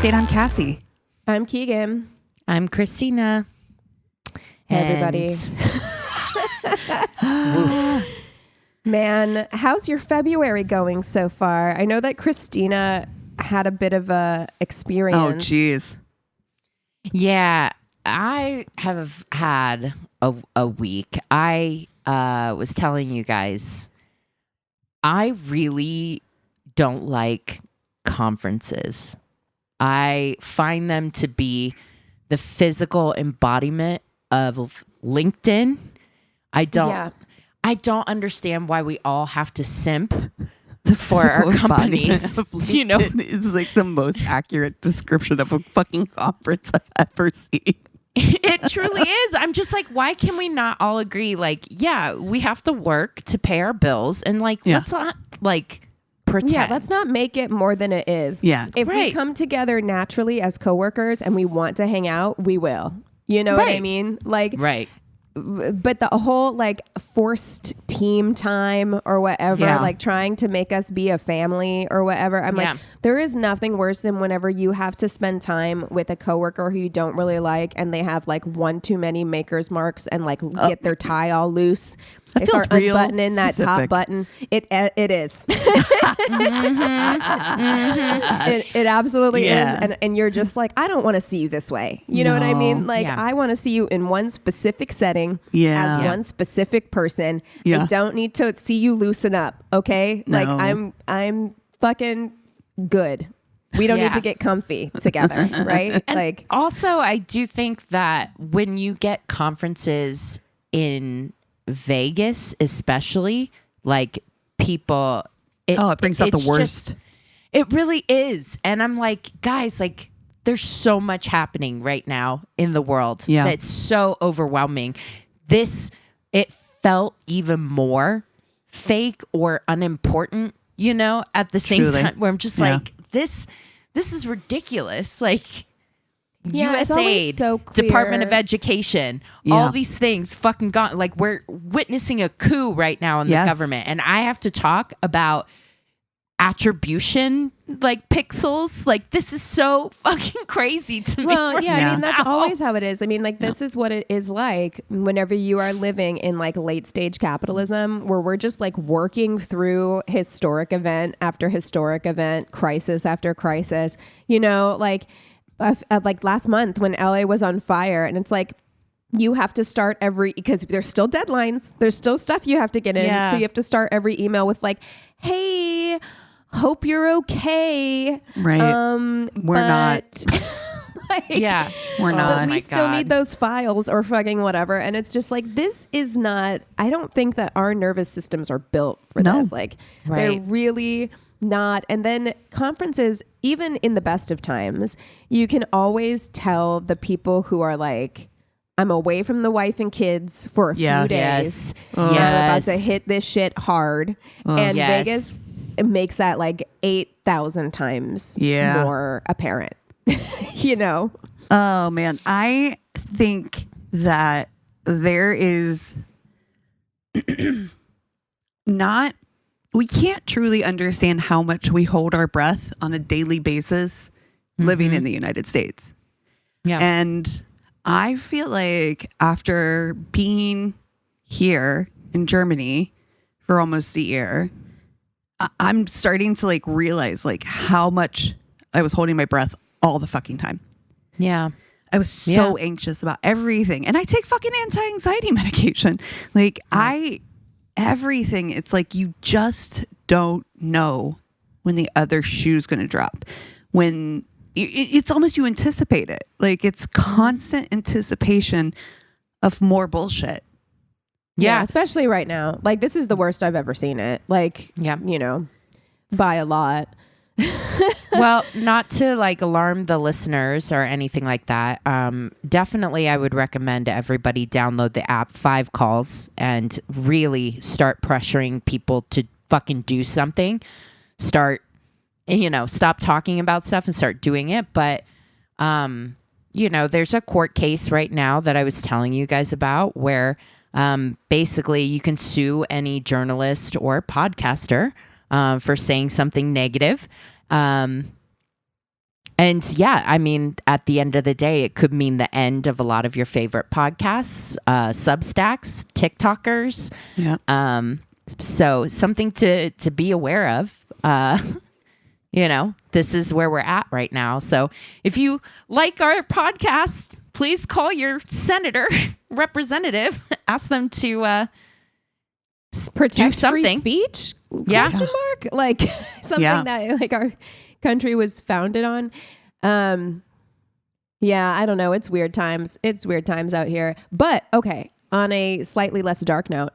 Update. I'm Cassi. I'm Keegan. I'm Christina. Hey, everybody. Man, how's your February going so far? I know that Christina had a bit of a experience. Oh, geez. Yeah, I have had a week. I was telling you guys, I really don't like conferences. I find them to be the physical embodiment of LinkedIn. I don't understand why we all have to simp for our companies. You know, it's like the most accurate description of a fucking conference I've ever seen. It truly is. I'm just like, why can we not all agree? Like, yeah, we have to work to pay our bills, and like, let's not like pretend. Yeah, let's not make it more than it is. Yeah. If we come together naturally as coworkers and we want to hang out, we will. You know what I mean? Like, right. But the whole like forced team time or whatever, like trying to make us be a family or whatever. I'm like, there is nothing worse than whenever you have to spend time with a coworker who you don't really like and they have like one too many maker's marks and like get their tie all loose. They start unbuttoning that top button. It is. It absolutely is. And you're just like, I don't want to see you this way. You know what I mean? Like, I want to see you in one specific setting as one specific person. I don't need to see you loosen up. Okay. No. Like I'm fucking good. We don't need to get comfy together. Right. And like also I do think that when you get conferences in Vegas, especially, like people, it brings out the worst. It really is. And I'm like, guys, like there's so much happening right now in the world that's so overwhelming. It felt even more fake or unimportant, you know, at the same time, where I'm just like, this is ridiculous. Like, USAID, so Department of Education, all these things fucking gone. Like, we're witnessing a coup right now in the government, and I have to talk about attribution, like pixels. Like, this is so fucking crazy to me. Well, I mean, that's always how it is. I mean, like, this is what it is like whenever you are living in like late stage capitalism, where we're just like working through historic event after historic event, crisis after crisis, you know, like last month when LA was on fire, and it's like you have to start because there's still deadlines, there's still stuff you have to get in, so you have to start every email with like, hey, hope you're okay. Right. We're not. We're not. But we still need those files or fucking whatever. And it's just like, this is not, I don't think that our nervous systems are built for this. Like, they're really not. And then conferences, even in the best of times, you can always tell the people who are like, I'm away from the wife and kids for a few days. I'm about to hit this shit hard. And Vegas makes that like 8,000 times more apparent. You know? Oh, man. I think that there is we can't truly understand how much we hold our breath on a daily basis living in the United States. Yeah. And I feel like after being here in Germany for almost a year, I'm starting to like realize like how much I was holding my breath all the fucking time. Yeah. I was so anxious about everything. And I take fucking anti-anxiety medication. Like everything, it's like you just don't know when the other shoe's going to drop. When it's almost you anticipate it. Like it's constant anticipation of more bullshit. Yeah, especially right now. Like this is the worst I've ever seen it. Like, you know, by a lot. Well, not to like alarm the listeners or anything like that. Definitely, I would recommend everybody download the app 5 Calls and really start pressuring people to fucking do something. Stop talking about stuff and start doing it. But, there's a court case right now that I was telling you guys about where basically you can sue any journalist or podcaster for saying something negative. And yeah, I mean, at the end of the day, it could mean the end of a lot of your favorite podcasts, Substacks, TikTokers. Yeah. So something to be aware of. This is where we're at right now. So if you like our podcast, please call your senator representative, ask them to protect do something. Free speech? Yeah. Question mark? Like something that like our country was founded on. Yeah, I don't know. It's weird times. It's weird times out here. But okay, on a slightly less dark note,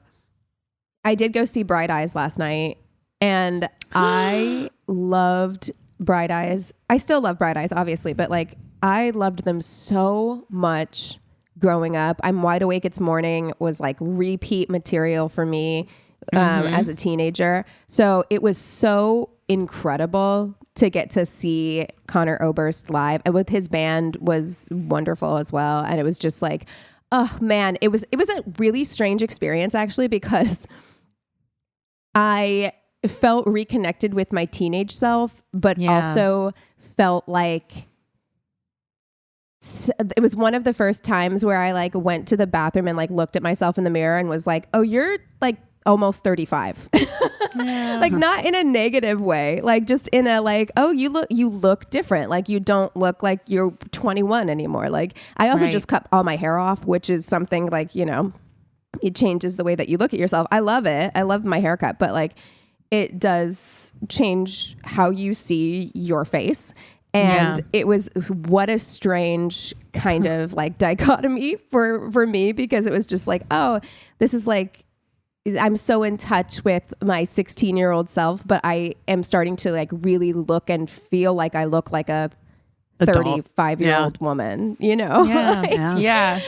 I did go see Bright Eyes last night, and I loved Bright Eyes. I still love Bright Eyes, obviously, but like I loved them so much growing up. I'm Wide Awake It's Morning was like repeat material for me as a teenager. So it was so incredible to get to see Conor Oberst live, and with his band was wonderful as well. And it was just like, oh man, it was a really strange experience actually, because I felt reconnected with my teenage self, but also felt like it was one of the first times where I like went to the bathroom and like looked at myself in the mirror and was like, oh, you're like almost 35. Like not in a negative way, like just in a like, oh, you look different. Like you don't look like you're 21 anymore. Like I also just cut all my hair off, which is something like, it changes the way that you look at yourself. I love it. I love my haircut, but like it does change how you see your face. And it was, what a strange kind of like dichotomy for me, because it was just like, oh, this is like, I'm so in touch with my 16-year-old self, but I am starting to like really look and feel like I look like a 35-year-old woman, Yeah.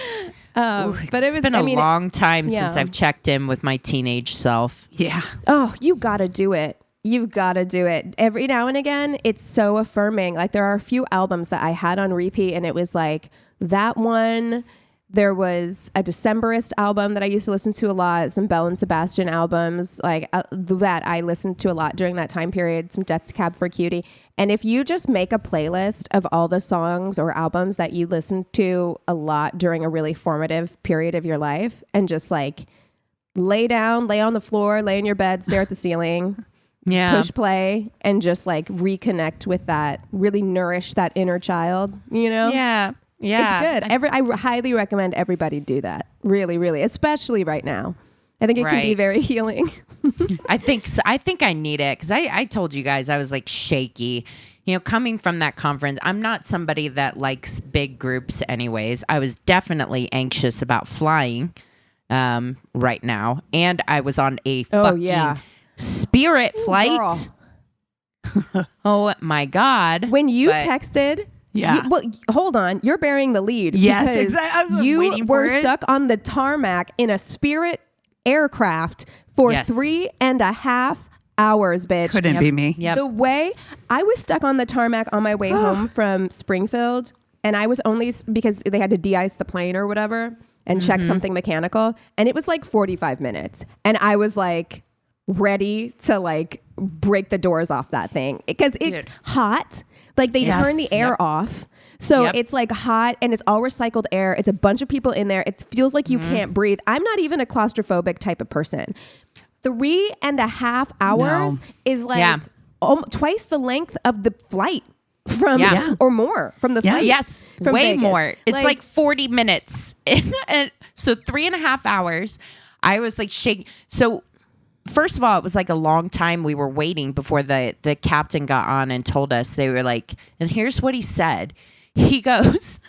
But it's been a long time since I've checked in with my teenage self. Yeah. Oh, you got to do it. You've got to do it. Every now and again, it's so affirming. Like there are a few albums that I had on repeat, and it was like that one. There was a Decemberist album that I used to listen to a lot, some Belle and Sebastian albums like that I listened to a lot during that time period, some Death Cab for Cutie. And if you just make a playlist of all the songs or albums that you listened to a lot during a really formative period of your life, and just like lay down, lay on the floor, lay in your bed, stare at the ceiling, push play, and just like reconnect with that, really nourish that inner child, Yeah. It's good. I highly recommend everybody do that. Really, really, especially right now. I think it can be very healing. I think so. I think I need it because I told you guys I was like shaky. Coming from that conference, I'm not somebody that likes big groups anyways. I was definitely anxious about flying right now. And I was on a fucking Spirit flight. Oh my God. When you texted... Yeah. Hold on. You're bearing the lead. Yes, exactly. You were stuck on the tarmac in a Spirit aircraft for 3.5 hours, bitch. Couldn't be me. Yep. The way I was stuck on the tarmac on my way home from Springfield, and I was only because they had to de-ice the plane or whatever and check something mechanical, and it was like 45 minutes, and I was like ready to like break the doors off that thing because it's hot. Like they turn the air off. So it's like hot and it's all recycled air. It's a bunch of people in there. It feels like you can't breathe. I'm not even a claustrophobic type of person. 3.5 hours is like twice the length of the flight from or more from the flight. Yes, from way Vegas. more. It's like 40 minutes. And so 3.5 hours. I was like shaking. So first of all, it was like a long time we were waiting before the captain got on and told us. They were like, and here's what he said. He goes,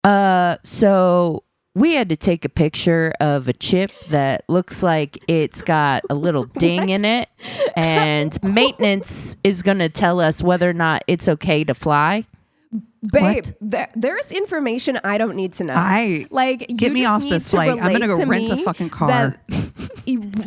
so we had to take a picture of a chip that looks like it's got a little ding in it, and maintenance is going to tell us whether or not it's okay to fly. Babe, there's information I don't need to know. Get me off this flight. I'm gonna go rent a fucking car.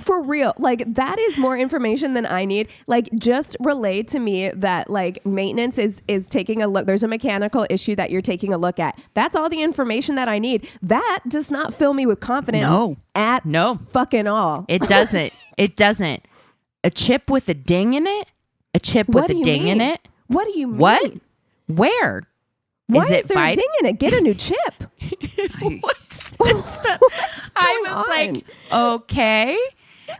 For real, like that is more information than I need. Like, just relay to me that like maintenance is taking a look. There's a mechanical issue that you're taking a look at. That's all the information that I need. That does not fill me with confidence. No, fucking all. It doesn't. It doesn't. A chip with a ding in it. A chip with a ding in it. What do you mean? What? Where? Why is there a ding in it? Get a new chip. What's that? I was like, okay.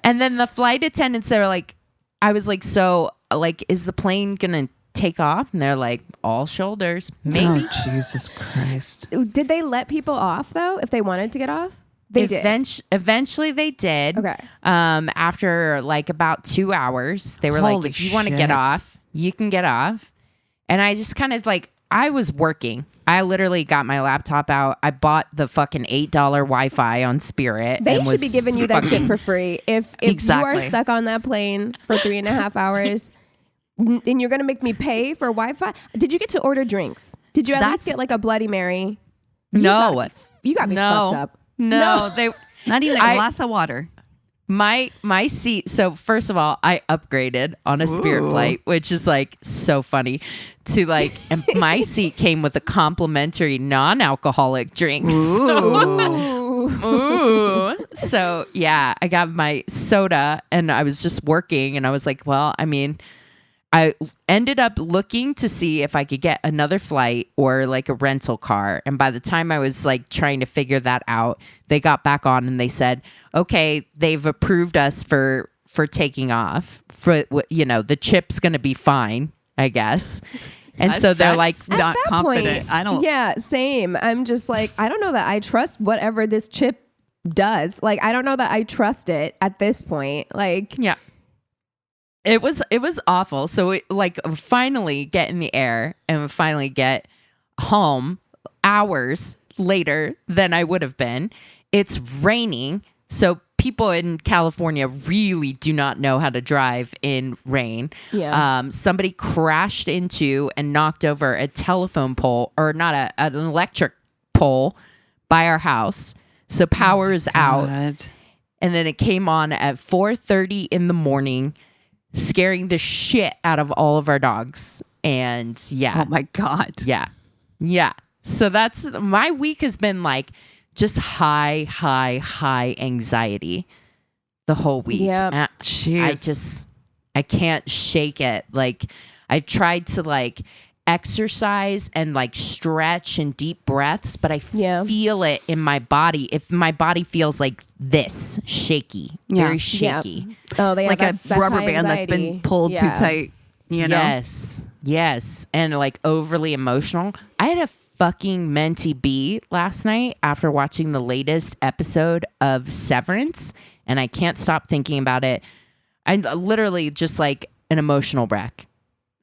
And then the flight attendants, they were like, I was like, so like, is the plane going to take off? And they're like, all shoulders, maybe. Oh, Jesus Christ. Did they let people off though if they wanted to get off? They did. Eventually they did. Okay. After like about 2 hours, they were like, if you want to get off, you can get off. And I just kind of like, I was working. I literally got my laptop out. I bought the fucking $8 Wi-Fi on Spirit. They should be giving you that shit for free. If you are stuck on that plane for 3.5 hours and you're going to make me pay for Wi-Fi. Did you get to order drinks? Did you at least get like a Bloody Mary? No. You got me fucked up. No, they not even a glass of water. My seat. So first of all, I upgraded on a Spirit flight, which is like so funny. To like, and my seat came with a complimentary non-alcoholic drink. Ooh. So yeah, I got my soda, and I was just working, and I was like, well, I mean, I ended up looking to see if I could get another flight or like a rental car. And by the time I was like trying to figure that out, they got back on and they said, okay, they've approved us for taking off. For, you know, the chip's going to be fine, I guess. And so they're like not confident. I don't. Yeah, same. I'm just like, I don't know that I trust whatever this chip does. Like, I don't know that I trust it at this point. Like, yeah. It was awful. So it, like, finally get in the air and finally get home hours later than I would have been. It's raining. So people in California really do not know how to drive in rain. Yeah. Somebody crashed into and knocked over a telephone pole, or not an electric pole by our house. So power is out. And then it came on at 4:30 in the morning, scaring the shit out of all of our dogs. And yeah. Oh my God. Yeah. Yeah. So that's, my week has been like just high anxiety the whole week. Yeah. I can't shake it. Like, I tried to like exercise and like stretch and deep breaths, but I feel it in my body. If my body feels like this, shaky, very shaky. Oh, like that's a rubber band that's been pulled too tight. You know? Yes. And like overly emotional. I had a fucking mentee B last night after watching the latest episode of Severance, and I can't stop thinking about it. I'm literally just like an emotional wreck.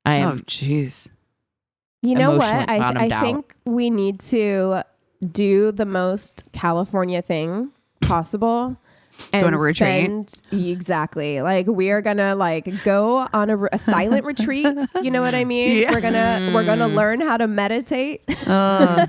Oh, jeez. You know what? I think we need to do the most California thing possible. And go to retreat. Exactly. Like, we are gonna like go on a silent retreat. You know what I mean? Yeah. We're gonna learn how to meditate. They're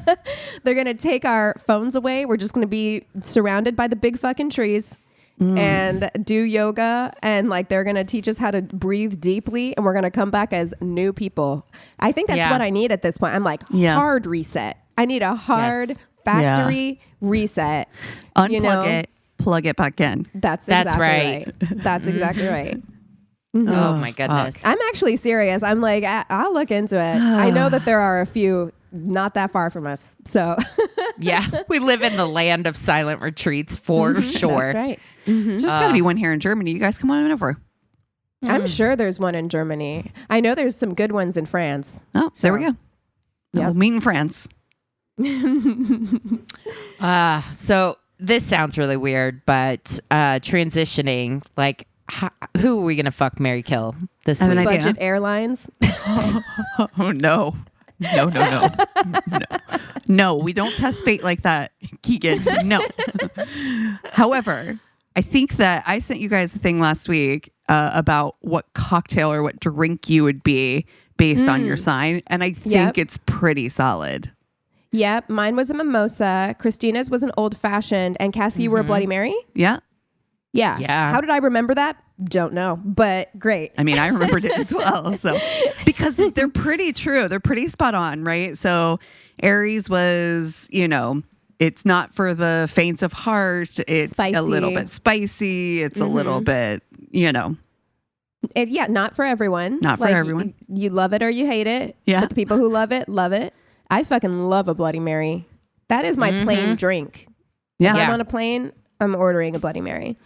gonna take our phones away. We're just gonna be surrounded by the big fucking trees and do yoga, and like they're gonna teach us how to breathe deeply, and we're gonna come back as new people. I think that's what I need at this point. I'm like, hard reset. I need a hard factory reset. Unplug it. Plug it back in. That's exactly right. That's exactly right. Mm-hmm. Oh my goodness. I'm actually serious. I'm like, I'll look into it. I know that there are a few not that far from us. So yeah, we live in the land of silent retreats for sure. That's right. There's got to be one here in Germany. You guys come on over. I'm sure there's one in Germany. I know there's some good ones in France. Oh, so there we go. Yeah. We'll meet in France. So this sounds really weird, but transitioning, like, who are we going to fuck, marry, kill this week? Budget Airlines? Oh, no. No, we don't test fate like that, Keegan. No. However, I think that I sent you guys a thing last week about what cocktail or what drink you would be based on your sign. And I think it's pretty solid. Yep. Mine was a mimosa. Christina's was an old fashioned. And Cassi, you were a Bloody Mary? Yeah. Yeah. How did I remember that? Don't know, but great. I mean, I remembered it as well. So, because they're pretty true. They're pretty spot on, right? So Aries was, it's not for the faint of heart. It's spicy. A little bit spicy. It's a little bit, Not for everyone. Not for everyone. You love it or you hate it. Yeah. But the people who love it, love it. I fucking love a Bloody Mary. That is my plain drink. Yeah. If I'm on a plane, I'm ordering a Bloody Mary.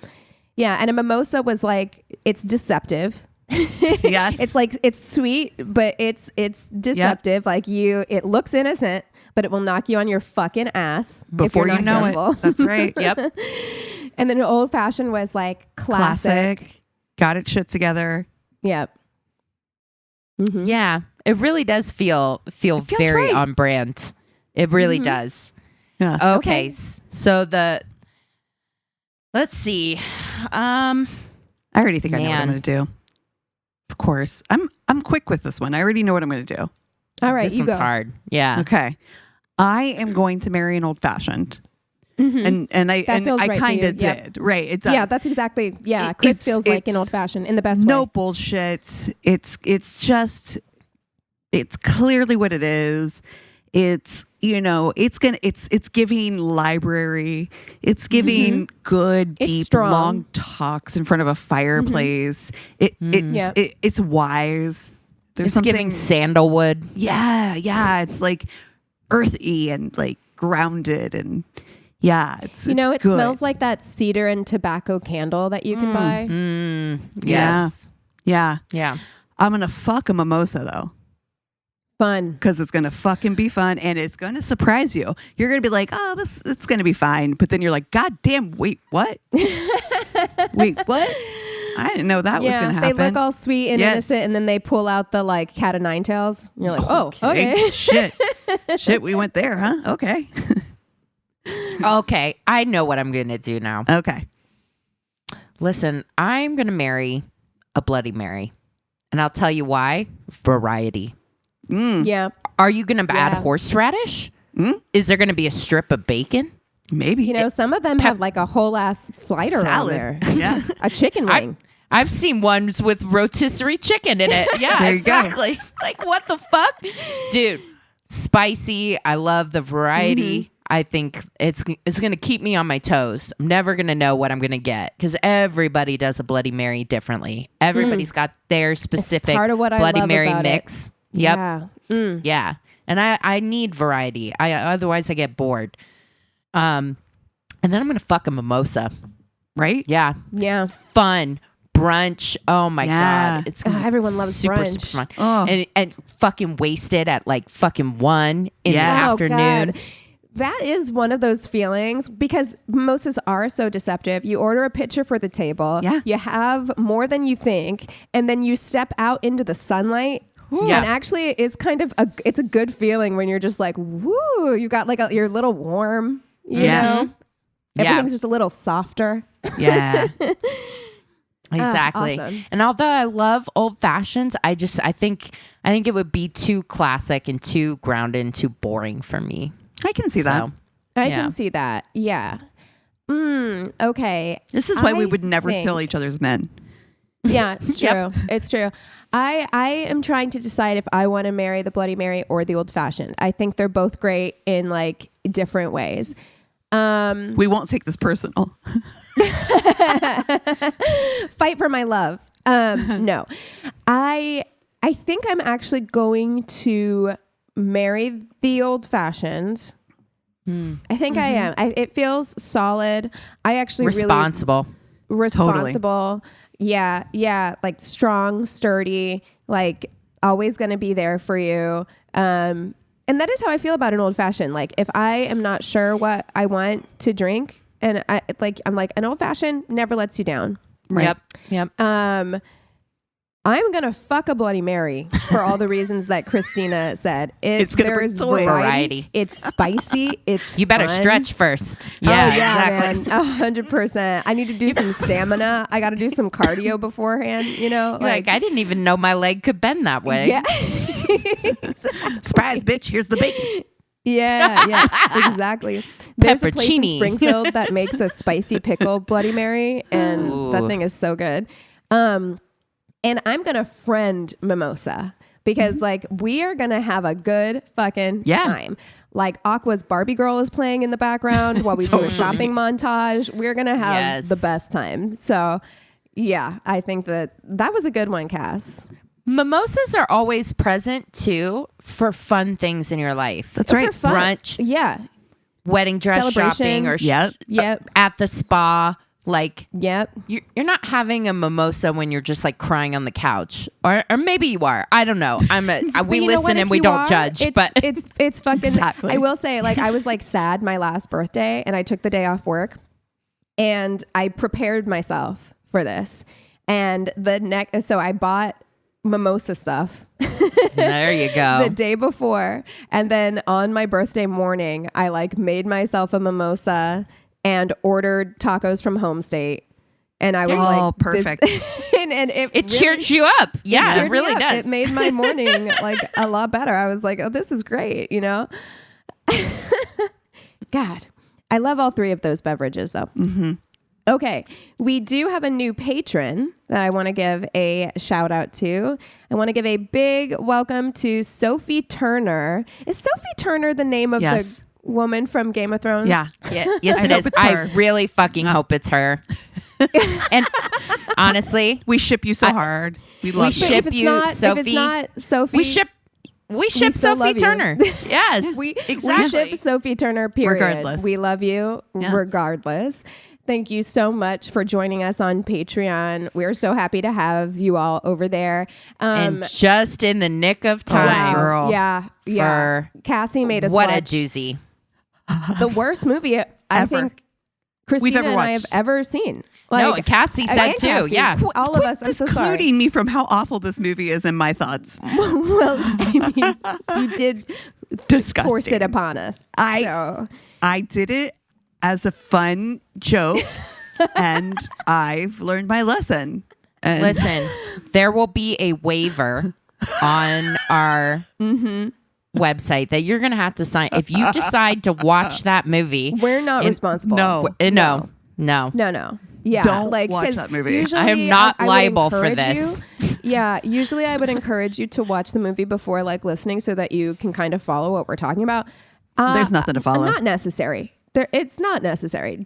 Yeah. And a mimosa was like, it's deceptive. Yes. It's sweet, but it's deceptive. Yep. Like it looks innocent, but it will knock you on your fucking ass before you know it. That's right. Yep. And then an old fashioned was like classic. Got it shit together. Yep. Mm-hmm. Yeah. It really does feel very on brand. It really does. Yeah. Okay. So let's see. I already think I know what I'm going to do. Of course. I'm quick with this one. I already know what I'm going to do. All right, this one's go. hard. Yeah. Okay. I am going to marry an old fashioned. Mm-hmm. And I kind of did. Right. It does. Yeah, that's exactly. Yeah. Chris feels like an old fashioned in the best way. No bullshit. It's clearly what it is. It's giving library. It's giving good, deep, long talks in front of a fireplace. It's wise. There's something giving sandalwood. Yeah. It's like earthy and like grounded and it's it good. smells like that cedar and tobacco candle that you can buy. Yes. Yeah. I'm gonna fuck a mimosa though. Fun. Because it's going to fucking be fun and it's going to surprise you. You're going to be like, oh, it's going to be fine. But then you're like, God damn, wait, what? Wait, what? I didn't know that was going to happen. They look all sweet and innocent and then they pull out the like cat of nine tails. And you're like, okay. Shit, we went there, huh? Okay. Okay, I know what I'm going to do now. Okay. Listen, I'm going to marry a Bloody Mary. And I'll tell you why. Variety. Yeah. Are you going to add horseradish? Is there going to be a strip of bacon? Maybe. Some of them have like a whole ass slider salad on there. Yeah. A chicken wing. I've seen ones with rotisserie chicken in it. Yeah, there you exactly. Like, what the fuck? Dude, spicy. I love the variety. I think it's going to keep me on my toes. I'm never going to know what I'm going to get because everybody does a Bloody Mary differently. Everybody's got their specific part of what I Bloody love Mary about mix. It. Yep. Yeah. Yeah. And I need variety. Otherwise I get bored. And then I'm going to fuck a mimosa. Right? Yeah. Yeah. Fun. Brunch. Oh my God. It's everyone loves super brunch. fun. And fucking wasted at like fucking 1 in the afternoon. God. That is one of those feelings because mimosas are so deceptive. You order a pitcher for the table. Yeah. You have more than you think. And then you step out into the sunlight. And actually it's kind of it's a good feeling when you're just like, woo, you got like you're a little warm, you know? Everything's just a little softer. Yeah. Exactly. Awesome. And although I love old fashions, I think it would be too classic and too grounded and too boring for me. I can see that. I can see that. Yeah. Okay. This is why we would never steal each other's men. Yeah, it's true. It's true. I am trying to decide if I want to marry the Bloody Mary or the old fashioned. I think they're both great in like different ways. We won't take this personal. Fight for my love. No. I think I'm actually going to marry the old fashioned. I think I am. It feels solid. I actually responsible. Totally. Yeah. Like strong, sturdy, like always going to be there for you. And that is how I feel about an old fashioned. Like if I am not sure what I want to drink and I'm like an old fashioned never lets you down. Right. Yep. I'm going to fuck a Bloody Mary for all the reasons that Christina said. There's variety. It's spicy. It's You better fun. stretch first. Exactly. 100%. I need to do some stamina. I got to do some cardio beforehand, you know? Like I didn't even know my leg could bend that way. Yeah. Surprise, bitch. Here's the bacon. Yeah, exactly. There's a place in Peppercini. Springfield that makes a spicy pickle Bloody Mary, and that thing is so good. And I'm going to friend Mimosa because like we are going to have a good fucking time. Like Aqua's Barbie Girl is playing in the background while we do a shopping montage. We're going to have the best time. So Yeah, I think that was a good one, Cass. Mimosas are always present too for fun things in your life. That's right. For fun. Brunch. Yeah. Wedding dress shopping or at the spa. Like, you're not having a mimosa when you're just like crying on the couch, or maybe you are. I don't know. We listen and we don't judge, but it's fucking. Exactly. I will say, like, I was like sad my last birthday, and I took the day off work, and I prepared myself for this, and so I bought mimosa stuff. There you go. The day before, and then on my birthday morning, I like made myself a mimosa and ordered tacos from Home State. And I was perfect. and it really cheered you up. Yeah, it really does. It made my morning like a lot better. I was like, oh, this is great, you know? God, I love all three of those beverages though. Mm-hmm. Okay, we do have a new patron that I want to give a shout out to. I want to give a big welcome to Sophie Turner. Is Sophie Turner the name of the woman from Game of Thrones? Yeah. Yes, it is. I really fucking hope it's her. And honestly, we ship you so hard. We love you. Ship you, Sophie. If it's not Sophie, we ship Sophie Turner. Yes, we ship Sophie Turner. Period. Regardless, we love you. Yeah. Regardless. Thank you so much for joining us on Patreon. We're so happy to have you all over there. And just in the nick of time. Girl. Yeah. Cassie made us watch a doozy. The worst movie I think Christina and I have ever seen. Like, no, Cassie said too. Cassie, yeah. All of us. I'm so sorry. Excluding me from how awful this movie is in my thoughts. Well, I mean, you did force it upon us. I did it as a fun joke, and I've learned my lesson. And listen, there will be a waiver on our website that you're going to have to sign. If you decide to watch that movie, we're not responsible. No. Yeah, don't watch that movie. I am not liable for this. Usually I would encourage you to watch the movie before like listening so that you can kind of follow what we're talking about. There's nothing to follow. Not necessary. It's not necessary.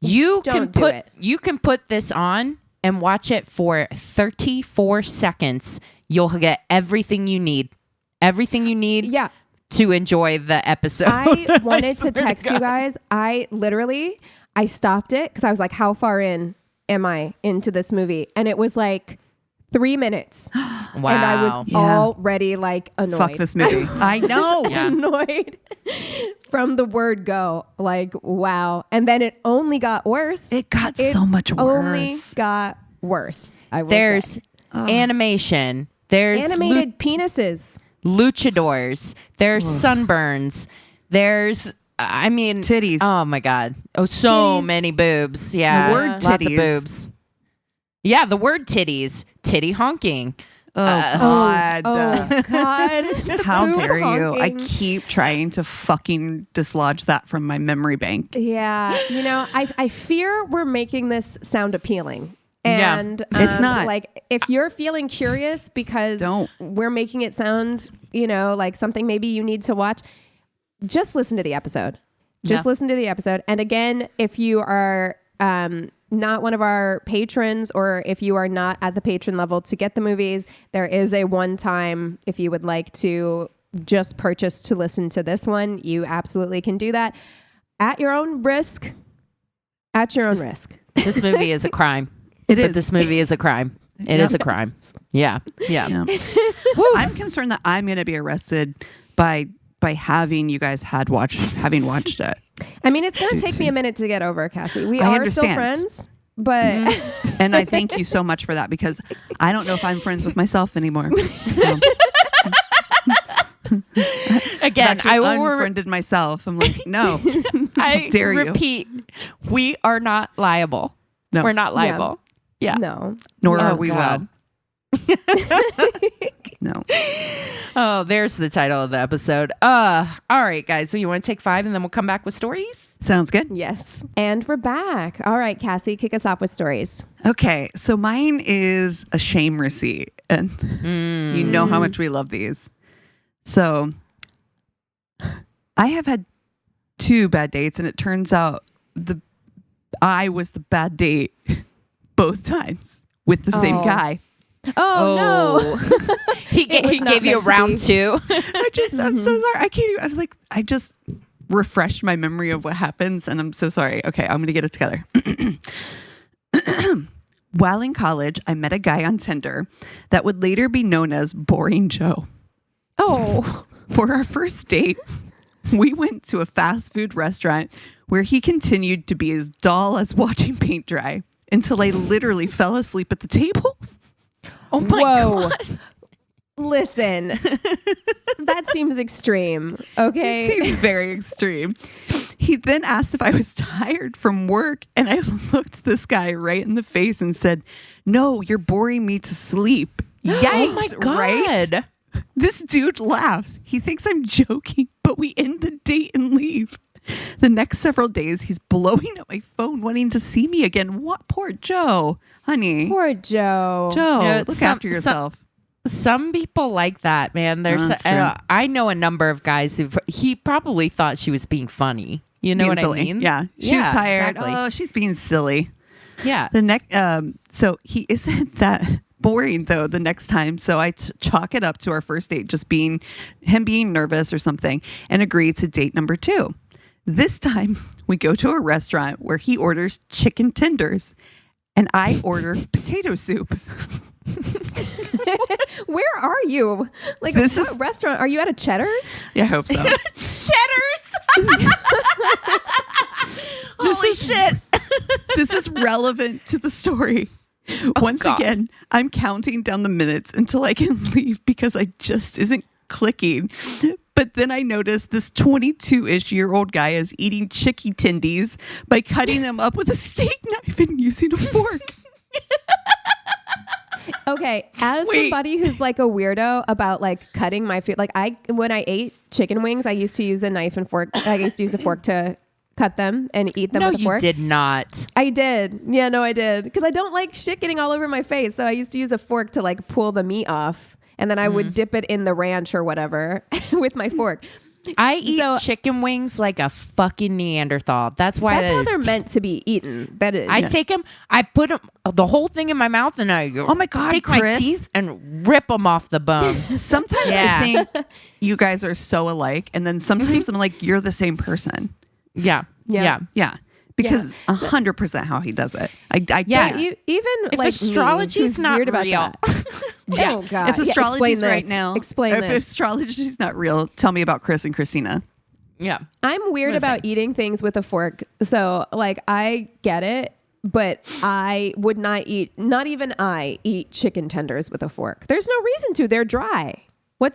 You can put this on and watch it for 34 seconds. You'll get everything you need. Everything you need to enjoy the episode. I wanted to text you guys. I stopped it because I was like, how far in am I into this movie? And it was like 3 minutes. Wow. And I was already like annoyed. Fuck this movie. I know. Annoyed from the word go. Like, wow. And then it only got worse. It got so much worse. Only got worse. There's animation. There's animated penises. Luchadors. There's sunburns. There's titties. Oh my God. Oh, so many boobs. Yeah. The word titties. Lots of boobs. Yeah, the word titties. Titty honking. Oh God. Oh God. How dare you? I keep trying to fucking dislodge that from my memory bank. Yeah. You know, I fear we're making this sound appealing. And it's not. Like, if you're feeling curious because we're making it sound, you know, like something maybe you need to watch, just listen to the episode. Listen to the episode. And again, if you are not one of our patrons, or if you are not at the patron level to get the movies, there is a one-time, if you would like to just purchase to listen to this one, you absolutely can do that at your own risk. At your own risk. This movie is a crime. This movie is a crime. It is a crime. Yeah. I'm concerned that I'm going to be arrested by having you guys having watched it. I mean, it's going to take me a minute to get over, Cassie. We are still friends, but and I thank you so much for that, because I don't know if I'm friends with myself anymore. So. Again, I unfriended myself. I'm like, no. I dare repeat, we are not liable. No. We're not liable. Yeah. No. Nor are we well. No. Oh, there's the title of the episode. All right, guys. So you want to take 5 and then we'll come back with stories? Sounds good. Yes. And we're back. All right, Cassie, kick us off with stories. Okay. So mine is a shame receipt. And you know how much we love these. So I have had 2 bad dates, and it turns out I was the bad date both times with the same guy. Oh no. he gave you a round 2. I'm so sorry. I can't even, I just refreshed my memory of what happens and I'm so sorry. Okay, I'm going to get it together. While in college, I met a guy on Tinder that would later be known as Boring Joe. Oh. For our first date, we went to a fast food restaurant where he continued to be as dull as watching paint dry until I literally fell asleep at the table. Oh my God. Listen, that seems extreme. Okay. It seems very extreme. He then asked if I was tired from work, and I looked this guy right in the face and said, "No, you're boring me to sleep." Yikes, oh my God. Right? This dude laughs. He thinks I'm joking, but we end the date and leave. The next several days, he's blowing up my phone, wanting to see me again. What? Poor Joe, honey. Poor Joe. Joe, look after yourself. Some people like that, man. There's I know a number of guys he probably thought she was being funny. You know what silly. I mean? Yeah. She was tired. Exactly. Oh, she's being silly. Yeah. The next so he isn't that boring though the next time. So I chalk it up to our first date just being him being nervous or something and agree to date number 2. This time we go to a restaurant where he orders chicken tenders and I order potato soup. Where are you? Like, what restaurant? Are you at a Cheddar's? Yeah, I hope so. Cheddar's. Holy shit. This is relevant to the story. Once again, I'm counting down the minutes until I can leave because I just isn't clicking. But then I noticed this 22-ish-year-old guy is eating chicky tendies by cutting them up with a steak knife and using a fork. Okay, as somebody who's like a weirdo about like cutting my food, like when I ate chicken wings, I used to use a knife and fork. I used to use a fork to cut them and eat them with a fork. No, you did not. I did. Yeah, no, I did. Because I don't like shit getting all over my face. So I used to use a fork to like pull the meat off. And then I would dip it in the ranch or whatever with my fork. I eat chicken wings like a fucking Neanderthal. That's how they're meant to be eaten. That is. I take them, I put them, the whole thing in my mouth, and I take my teeth and rip them off the bone. Sometimes I think you guys are so alike, and then sometimes I'm like, you're the same person. Yeah. Because 100% how he does it. I even if like astrology's not weird about real. Yeah. Oh God. If astrology's right now, if astrology's not real, tell me about Chris and Christina. Yeah. I'm weird about eating things with a fork. So like I get it, but I would not eat chicken tenders with a fork. There's no reason to. They're dry. Why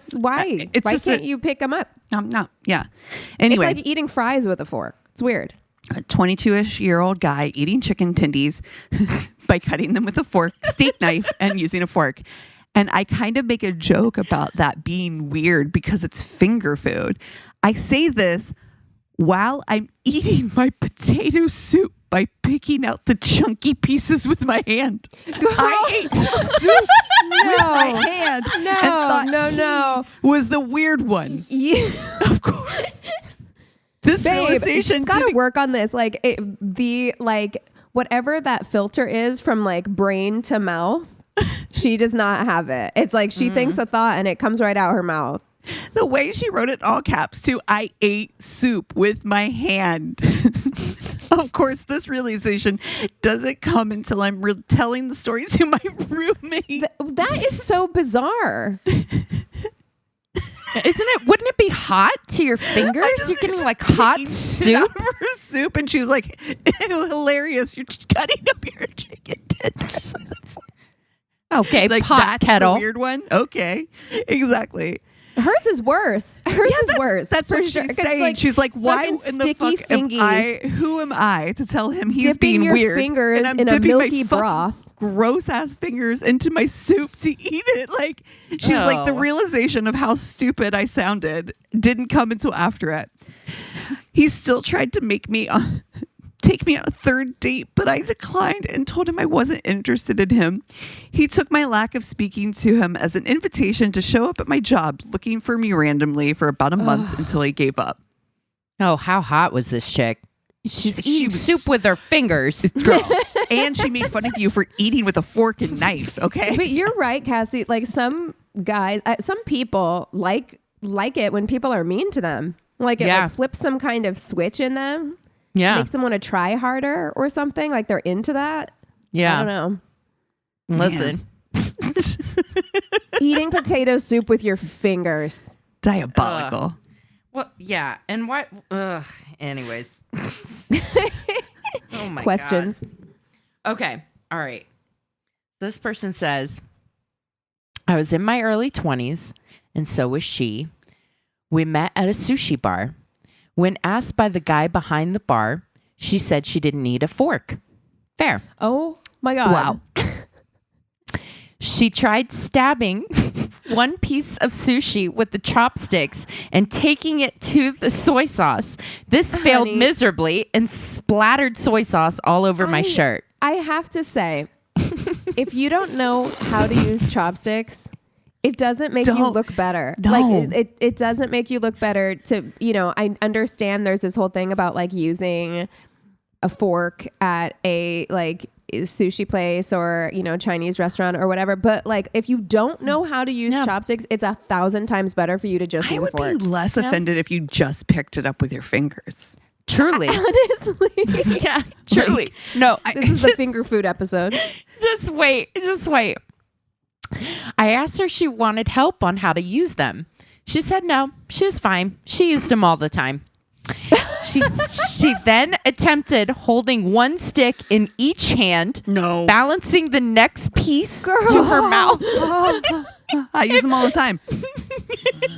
can't you pick them up? I'm not. Yeah. Anyway. It's like eating fries with a fork. It's weird. A 22-ish-year-old guy eating chicken tendies by cutting them with a fork, steak knife, and using a fork. And I kind of make a joke about that being weird because it's finger food. I say this while I'm eating my potato soup by picking out the chunky pieces with my hand. I ate soup with my hand. No. Was the weird one. Yeah. Of course. This realization, she's got to work on this. Like whatever that filter is from like brain to mouth, she does not have it. It's like she thinks a thought and it comes right out her mouth. The way she wrote it all caps too. I ate soup with my hand. Of course, this realization doesn't come until I'm telling the story to my roommate. That is so bizarre. Isn't it? Wouldn't it be hot to your fingers? You're getting like hot soup. Soup, and she's like, "Ew, hilarious! You're cutting up your chicken tenders." Okay, like pot that's kettle. The weird one. Okay, exactly. Hers is worse. Hers is worse. That's what she's saying. Like, she's like, why in the fuck am I? Who am I to tell him he's dipping being weird? Fingers and I'm in dipping a milky my broth. Gross ass fingers into my soup to eat it. Like she's like, the realization of how stupid I sounded didn't come until after it. He still tried to make me take me on a third date, but I declined and told him I wasn't interested in him. He took my lack of speaking to him as an invitation to show up at my job, looking for me randomly for about a month until he gave up. Oh, how hot was this chick? She's eating soup with her fingers. Girl, And she made fun of you for eating with a fork and knife. Okay. But you're right, Cassie. Like some guys, some people like it when people are mean to them. Like it like flips some kind of switch in them. Yeah. Makes them want to try harder or something. Like they're into that. Yeah. I don't know. Listen. Eating potato soup with your fingers. Diabolical. Well, yeah. And what? Anyways. Oh my Questions. God. Okay. All right. This person says, I was in my early 20s, and so was she. We met at a sushi bar. When asked by the guy behind the bar, she said she didn't need a fork. Fair. Oh my God. Wow. She tried stabbing one piece of sushi with the chopsticks and taking it to the soy sauce. This failed miserably and splattered soy sauce all over my shirt. I have to say, if you don't know how to use chopsticks, it doesn't make you look better. No. Like it doesn't make you look better to, I understand there's this whole thing about like using a fork at a like sushi place or, Chinese restaurant or whatever. But like, if you don't know how to use chopsticks, it's 1,000 times better for you to just use a fork. I would be less offended if you just picked it up with your fingers. Truly. Honestly. Yeah, truly. No, this is the finger food episode. Just wait. I asked her if she wanted help on how to use them. She said no, she was fine. She used them all the time. She then attempted holding one stick in each hand, balancing the next piece to her mouth. I use them all the time.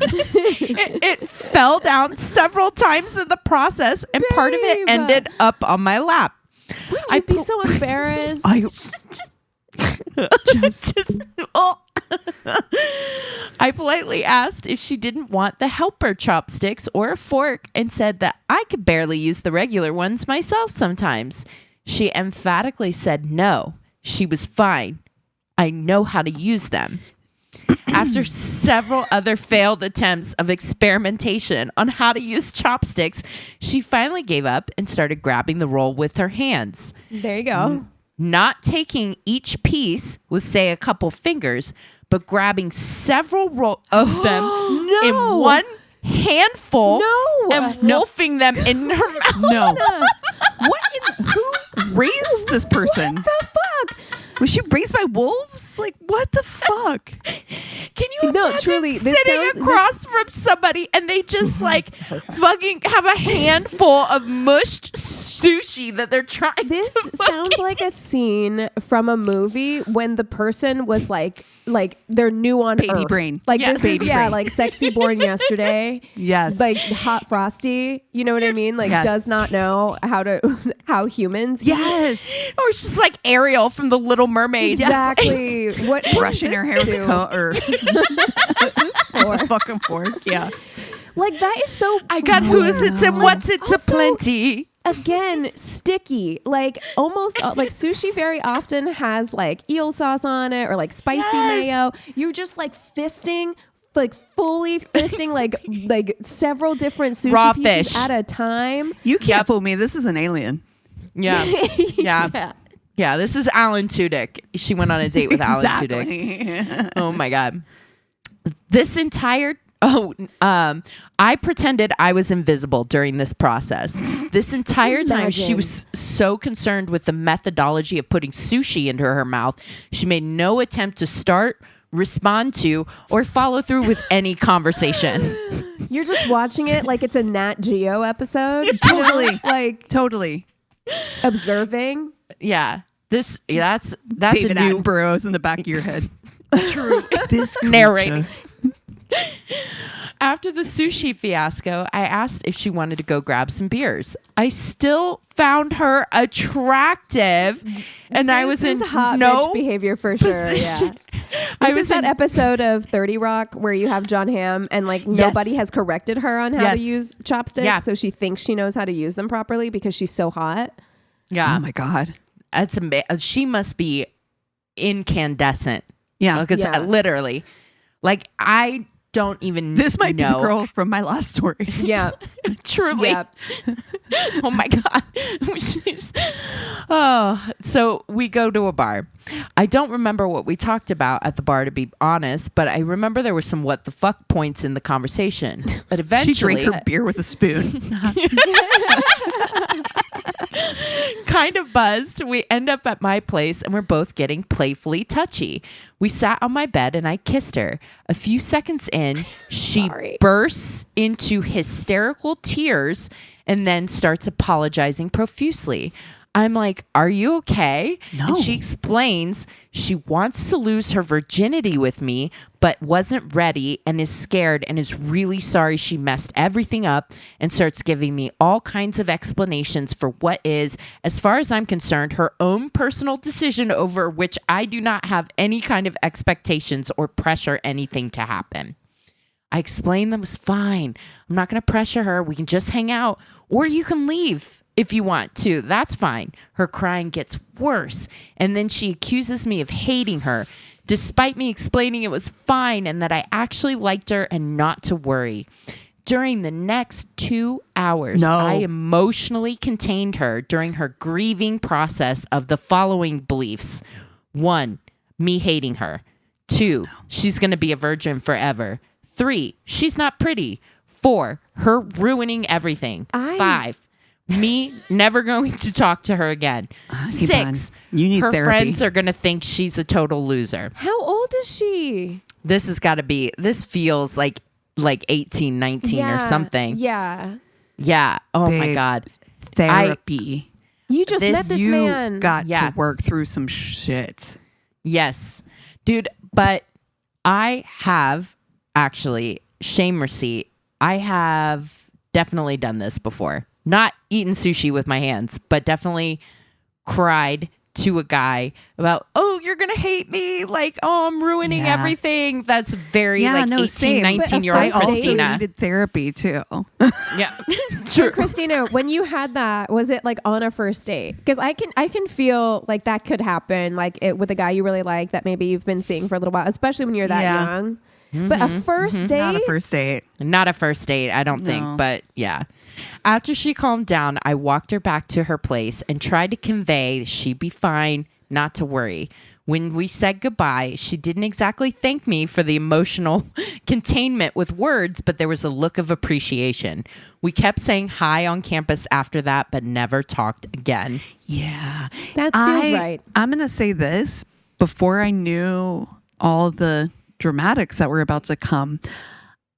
It fell down several times in the process, and part of it ended up on my lap. I'd be so embarrassed. I politely asked if she didn't want the helper chopsticks or a fork and said that I could barely use the regular ones myself sometimes. She emphatically said no. She was fine. I know how to use them. After several other failed attempts of experimentation on how to use chopsticks, she finally gave up and started grabbing the roll with her hands. There you go. Not taking each piece with, say, a couple fingers, but grabbing several of them in one handful and wolfing them in her mouth. No. Who raised this person? What the fuck? Was she raised by wolves? Like, what the fuck? Can you imagine sitting across from somebody and they just like fucking have a handful of mushed sushi that they're trying This to sounds like a scene from a movie when the person was like they're new on baby Earth. brain. Like this is brain. like Sexy Born Yesterday. Yes. Like Hot Frosty. You know what I mean? Like does not know how humans Yes. Or she's like Ariel from The Little Mermaid. Exactly. Yes. What brushing her hair with a comb or a fucking fork. Yeah. Like that is so I got who's it's and what's it's aplenty. Again, sticky. Like almost like sushi very often has like eel sauce on it or like spicy mayo. You're just like fisting, like fully fisting like several different sushi raw pieces fish at a time. You can't fool me. This is an alien. Yeah. Yeah, this is Alan Tudyk. She went on a date with Alan Tudyk. Oh my God. This entire I pretended I was invisible during this process. This entire time, she was so concerned with the methodology of putting sushi into her mouth. She made no attempt to start, respond to, or follow through with any conversation. You're just watching it like it's a Nat Geo episode. Totally. Like totally. Observing. Yeah. That's David a new Attenborough's in the back of your head. True. This narrating. After the sushi fiasco, I asked if she wanted to go grab some beers. I still found her attractive, and I was in hot bitch behavior for sure. Yeah. This is that episode of 30 Rock where you have John Hamm and like nobody has corrected her on how to use chopsticks, so she thinks she knows how to use them properly because she's so hot. Yeah. Oh my God. That's she must be incandescent. Yeah. Because literally, like don't even This might know. be the girl from my last story. Yeah. Truly. Yeah. Oh my God. So we go to a bar. I don't remember what we talked about at the bar, to be honest, but I remember there were some what the fuck points in the conversation. But eventually, she drank her beer with a spoon. Kind of buzzed. We end up at my place and we're both getting playfully touchy. We sat on my bed and I kissed her. A few seconds in, she bursts into hysterical tears and then starts apologizing profusely. I'm like, are you okay? No. And she explains she wants to lose her virginity with me, but wasn't ready and is scared and is really sorry she messed everything up, and starts giving me all kinds of explanations for what is, as far as I'm concerned, her own personal decision over which I do not have any kind of expectations or pressure anything to happen. I explained that was fine. I'm not going to pressure her. We can just hang out, or you can leave. If you want to, that's fine. Her crying gets worse. And then she accuses me of hating her, despite me explaining it was fine and that I actually liked her and not to worry. During the next 2 hours, I emotionally contained her during her grieving process of the following beliefs. 1, me hating her. 2, she's going to be a virgin forever. 3, she's not pretty. 4, her ruining everything. 5, me never going to talk to her again. 6, you need her therapy. Friends are going to think she's a total loser. How old is she? This has got to be, this feels like 18, 19 or something. Yeah. Yeah. Oh Babe, my God. Therapy. You just met this you man. Got to work through some shit. Yes. Dude, but I have actually, shame receipt, I have definitely done this before. Not eaten sushi with my hands, but definitely cried to a guy about, oh, you're going to hate me. Like, oh, I'm ruining everything. That's very 18, 19-year-old I Christina. also needed therapy too. Yeah. So Christina, when you had that, was it like on a first date? Because I can feel like that could happen, like with a guy you really like that maybe you've been seeing for a little while, especially when you're that young. But a first date? Not a first date. Not a first date, I don't think. But yeah. After she calmed down, I walked her back to her place and tried to convey she'd be fine, not to worry. When we said goodbye, she didn't exactly thank me for the emotional containment with words, but there was a look of appreciation. We kept saying hi on campus after that, but never talked again. Yeah. That feels right. I'm going to say this. Before I knew all the dramatics that were about to come,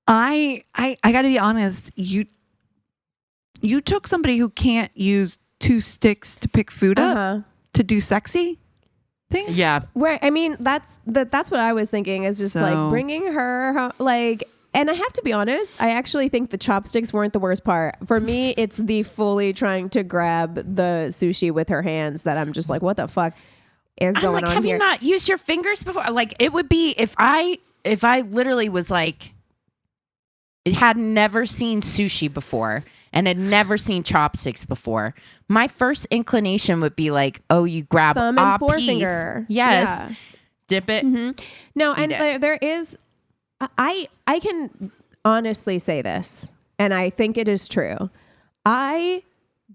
I got to be honest, you took somebody who can't use 2 sticks to pick food up to do sexy things. Yeah. Right. I mean, that's what I was thinking, is just like bringing her home, like, and I have to be honest, I actually think the chopsticks weren't the worst part. For me, it's the fully trying to grab the sushi with her hands that I'm just like, what the fuck is going on have here? You not used your fingers before? Like, it would be if I literally was like, it had never seen sushi before and had never seen chopsticks before, my first inclination would be like, oh, you grab thumb and forefinger. Yes. Yeah. Dip it. Mm-hmm. No, and there is, I can honestly say this, and I think it is true. I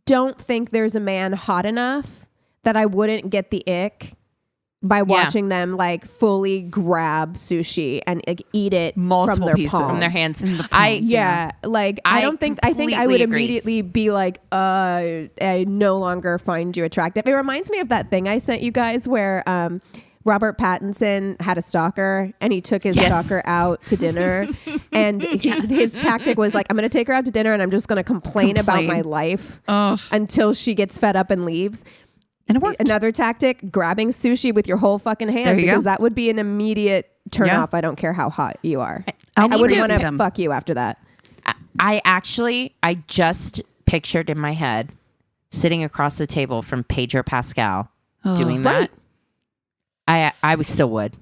don't think there's a man hot enough that I wouldn't get the ick by watching them like fully grab sushi and like, eat it multiple from their pieces palms. From their hands. Like I don't think I would immediately be like, I no longer find you attractive. It reminds me of that thing I sent you guys where Robert Pattinson had a stalker and he took his stalker out to dinner and his tactic was like, I'm going to take her out to dinner and I'm just going to complain about my life until she gets fed up and leaves. And it worked. Another tactic, grabbing sushi with your whole fucking hand, because that would be an immediate turn off. I don't care how hot you are. I wouldn't want to fuck you after that. I just pictured in my head sitting across the table from Pedro Pascal doing that. I still would.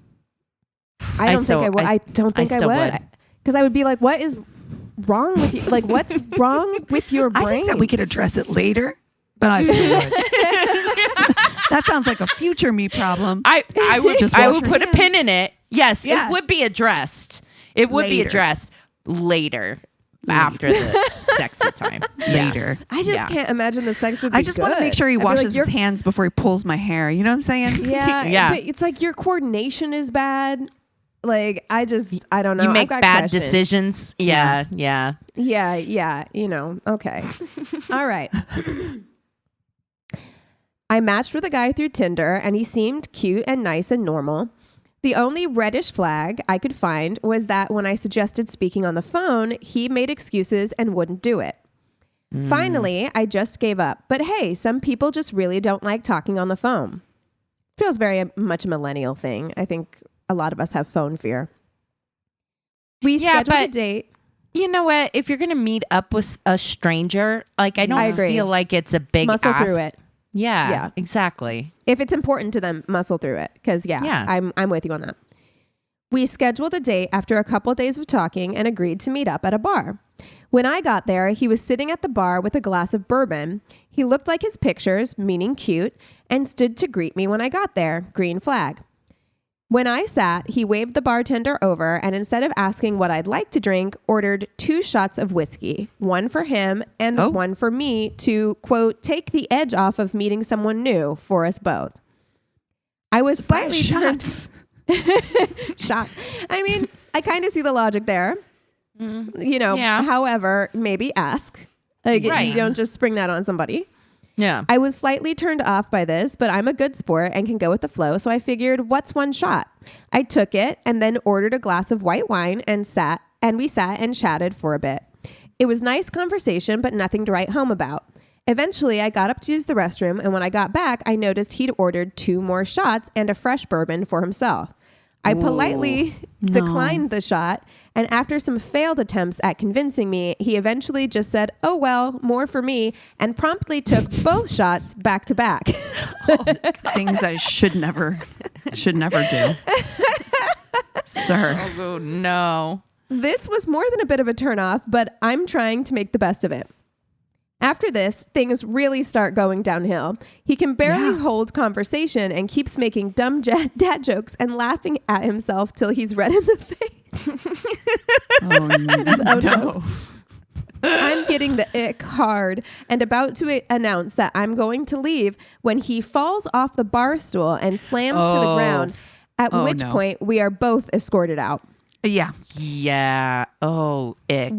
I don't think I would. I don't think I would. Because I would be like, what is wrong with you? Like, what's wrong with your brain? I think that we could address it later, but I still would. That sounds like a future me problem. I would put a pin in it. Yes, it would be addressed. It would be addressed later. After the sexy time. Later. I just can't imagine the sex would be I just want to make sure he washes his hands before he pulls my hair. You know what I'm saying? Yeah. But it's like your coordination is bad. Like, I don't know. You make bad decisions. Yeah. You know, okay. All right. I matched with a guy through Tinder and he seemed cute and nice and normal. The only reddish flag I could find was that when I suggested speaking on the phone, he made excuses and wouldn't do it. Finally, I just gave up. But hey, some people just really don't like talking on the phone. Feels very much a millennial thing. I think a lot of us have phone fear. We scheduled a date. You know what? If you're going to meet up with a stranger, like I don't feel like it's a big muscle ask. through it. Yeah, exactly. If it's important to them, muscle through it. Because I'm with you on that. We scheduled a date after a couple of days of talking and agreed to meet up at a bar. When I got there, he was sitting at the bar with a glass of bourbon. He looked like his pictures, meaning cute, and stood to greet me when I got there. Green flag. When I sat, he waved the bartender over and instead of asking what I'd like to drink, ordered 2 shots of whiskey, one for him and one for me to, quote, take the edge off of meeting someone new for us both. I was slightly shocked. Shocked. I mean, I kind of see the logic there. You know, however, maybe ask. Like, you don't just spring that on somebody. Yeah. I was slightly turned off by this, but I'm a good sport and can go with the flow. So I figured, what's one shot? I took it and then ordered a glass of white wine and we sat and chatted for a bit. It was nice conversation, but nothing to write home about. Eventually, I got up to use the restroom, and when I got back, I noticed he'd ordered 2 more shots and a fresh bourbon for himself. I politely declined the shot, and after some failed attempts at convincing me, he eventually just said, oh, well, more for me, and promptly took both shots back to back. Things I should never do. Sir. Oh, no. This was more than a bit of a turnoff, but I'm trying to make the best of it. After this, things really start going downhill. He can barely hold conversation and keeps making dumb dad jokes and laughing at himself till he's red in the face. His own jokes. I'm getting the ick hard and about to announce that I'm going to leave when he falls off the bar stool and slams to the ground, at which point we are both escorted out. Yeah. Oh, ick.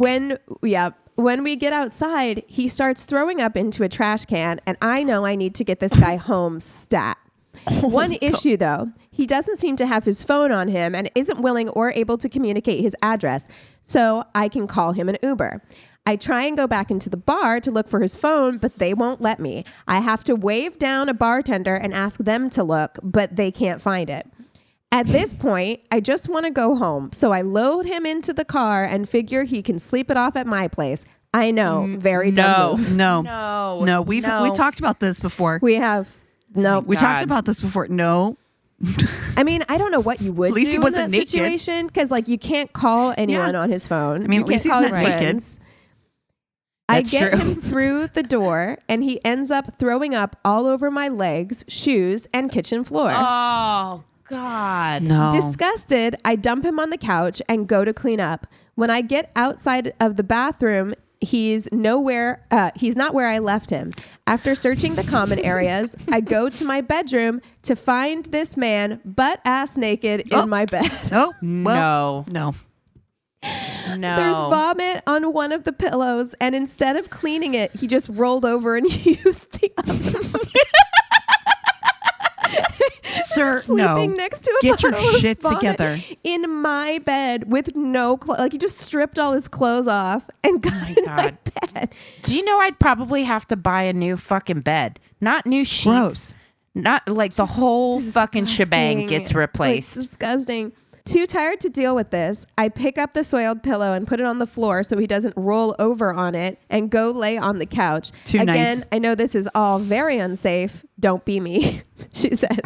When we get outside, he starts throwing up into a trash can, and I know I need to get this guy home stat. One issue, though, he doesn't seem to have his phone on him and isn't willing or able to communicate his address, so I can call him an Uber. I try and go back into the bar to look for his phone, but they won't let me. I have to wave down a bartender and ask them to look, but they can't find it. At this point, I just want to go home, so I load him into the car and figure he can sleep it off at my place. I know, very dumb move. No. We talked about this before. We have. No. We talked about this before. No. I mean, I don't know what you would at least do he wasn't in that naked. situation, because like you can't call anyone on his phone. I mean, you at least can't call he's his not naked. friends. I get him through the door, and he ends up throwing up all over my legs, shoes, and kitchen floor. Oh, God. No. Disgusted, I dump him on the couch and go to clean up. When I get outside of the bathroom, he's not where I left him. After searching the common areas, I go to my bedroom to find this man butt-ass naked in my bed. Oh, well, no. There's vomit on one of the pillows, and instead of cleaning it, he just rolled over and used the other. Sir, sleeping next to a get your bottle of shit vomit together in my bed with no clothes. Like he just stripped all his clothes off and got in my bed. Do you know I'd probably have to buy a new fucking bed, not new sheets, Gross. Not like the whole fucking shebang gets replaced. Like, disgusting. Too tired to deal with this, I pick up the soiled pillow and put it on the floor so he doesn't roll over on it and go lay on the couch. Again, nice. I know this is all very unsafe. Don't be me, she said.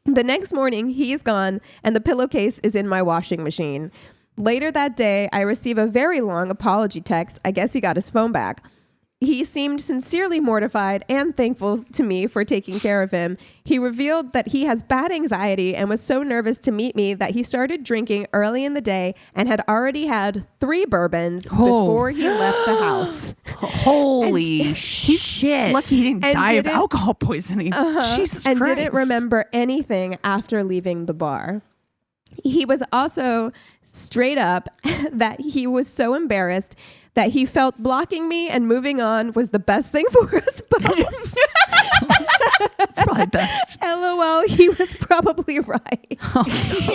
The next morning, he's gone and the pillowcase is in my washing machine. Later that day, I receive a very long apology text. I guess he got his phone back. he seemed sincerely mortified and thankful to me for taking care of him. He revealed that he has bad anxiety and was so nervous to meet me that he started drinking early in the day and had already had 3 bourbons before he left the house. Holy shit. Lucky he didn't die of alcohol poisoning. Jesus Christ. And didn't remember anything after leaving the bar. He was also straight up that he was so embarrassed that he felt blocking me and moving on was the best thing for us both. That's probably best. LOL, he was probably right. Oh,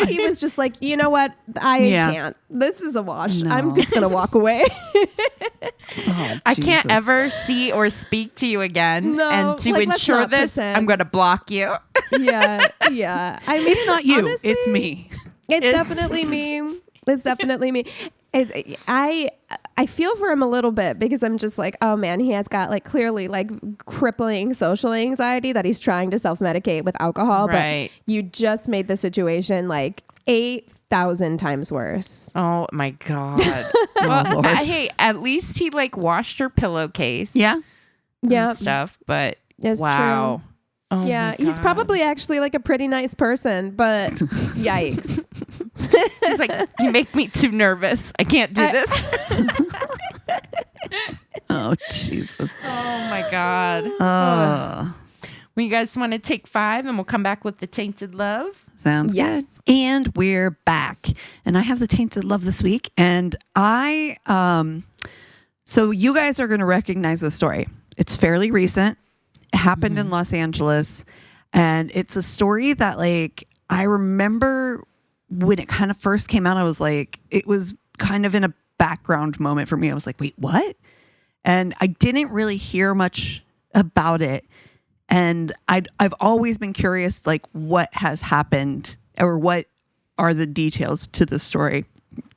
he was just like, you know what? I can't. This is a wash. No. I'm just going to walk away. I can't ever see or speak to you again. No, and to ensure this, I'm going to block you. Yeah. I mean, it's not you. Honestly, it's me. It's definitely me. It's definitely me. I feel for him a little bit because I'm just like, oh man, he has got like clearly like crippling social anxiety that he's trying to self-medicate with alcohol. Right. But you just made the situation like 8,000 times worse. Oh my God. Well, hey, at least he like washed her pillowcase. Yeah. Yeah. Stuff. But it's wow. True. Oh yeah, he's probably actually like a pretty nice person, but yikes. He's like, you make me too nervous. I can't do this. Oh, Jesus. Oh, my God. Well, you guys want to take 5 and we'll come back with the Tainted Love? Sounds good. And we're back. And I have the Tainted Love this week. And so you guys are going to recognize the story. It's fairly recent. It happened in Los Angeles, and it's a story that like I remember when it kind of first came out. I was like, it was kind of in a background moment for me. I was like, wait, what? And I didn't really hear much about it, and I've always been curious, like what has happened or what are the details to the story.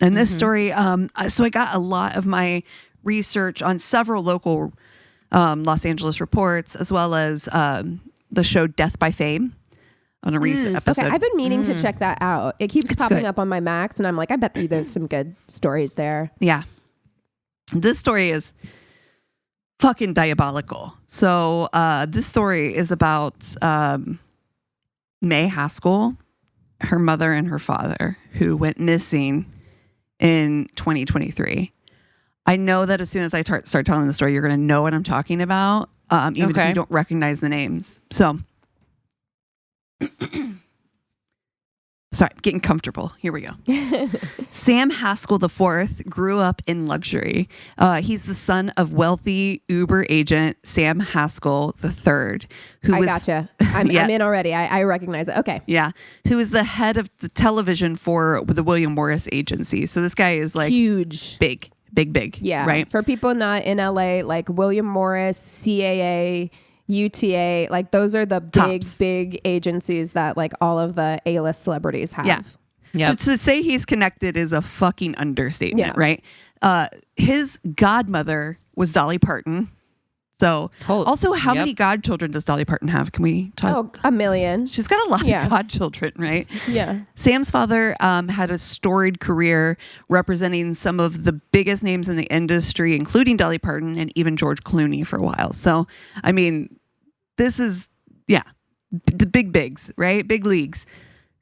And this story, so I got a lot of my research on several local Los Angeles reports, as well as the show Death by Fame on a recent episode. Okay, I've been meaning to check that out. It keeps popping up on my Macs, and I'm like, I bet you there's some good stories there. Yeah. This story is fucking diabolical. So this story is about Mei Haskell, her mother and her father, who went missing in 2023. I know that as soon as I start telling the story, you're going to know what I'm talking about, even if you don't recognize the names. So, sorry, getting comfortable. Here we go. Sam Haskell IV grew up in luxury. He's the son of wealthy Uber agent Sam Haskell III. Gotcha. I'm in already. I recognize it. Okay. Yeah. Who is the head of the television for the William Morris agency. So this guy is like huge. Big. Yeah. Right. For people not in LA, like William Morris, CAA, UTA, like those are the big agencies that like all of the A-list celebrities have. Yeah. Yep. So to say he's connected is a fucking understatement, right? His godmother was Dolly Parton. So also, how many godchildren does Dolly Parton have? Can we talk? Oh, a million. She's got a lot of godchildren, right? Yeah. Sam's father had a storied career representing some of the biggest names in the industry, including Dolly Parton and even George Clooney for a while. So, I mean, this is, the big bigs, right? Big leagues.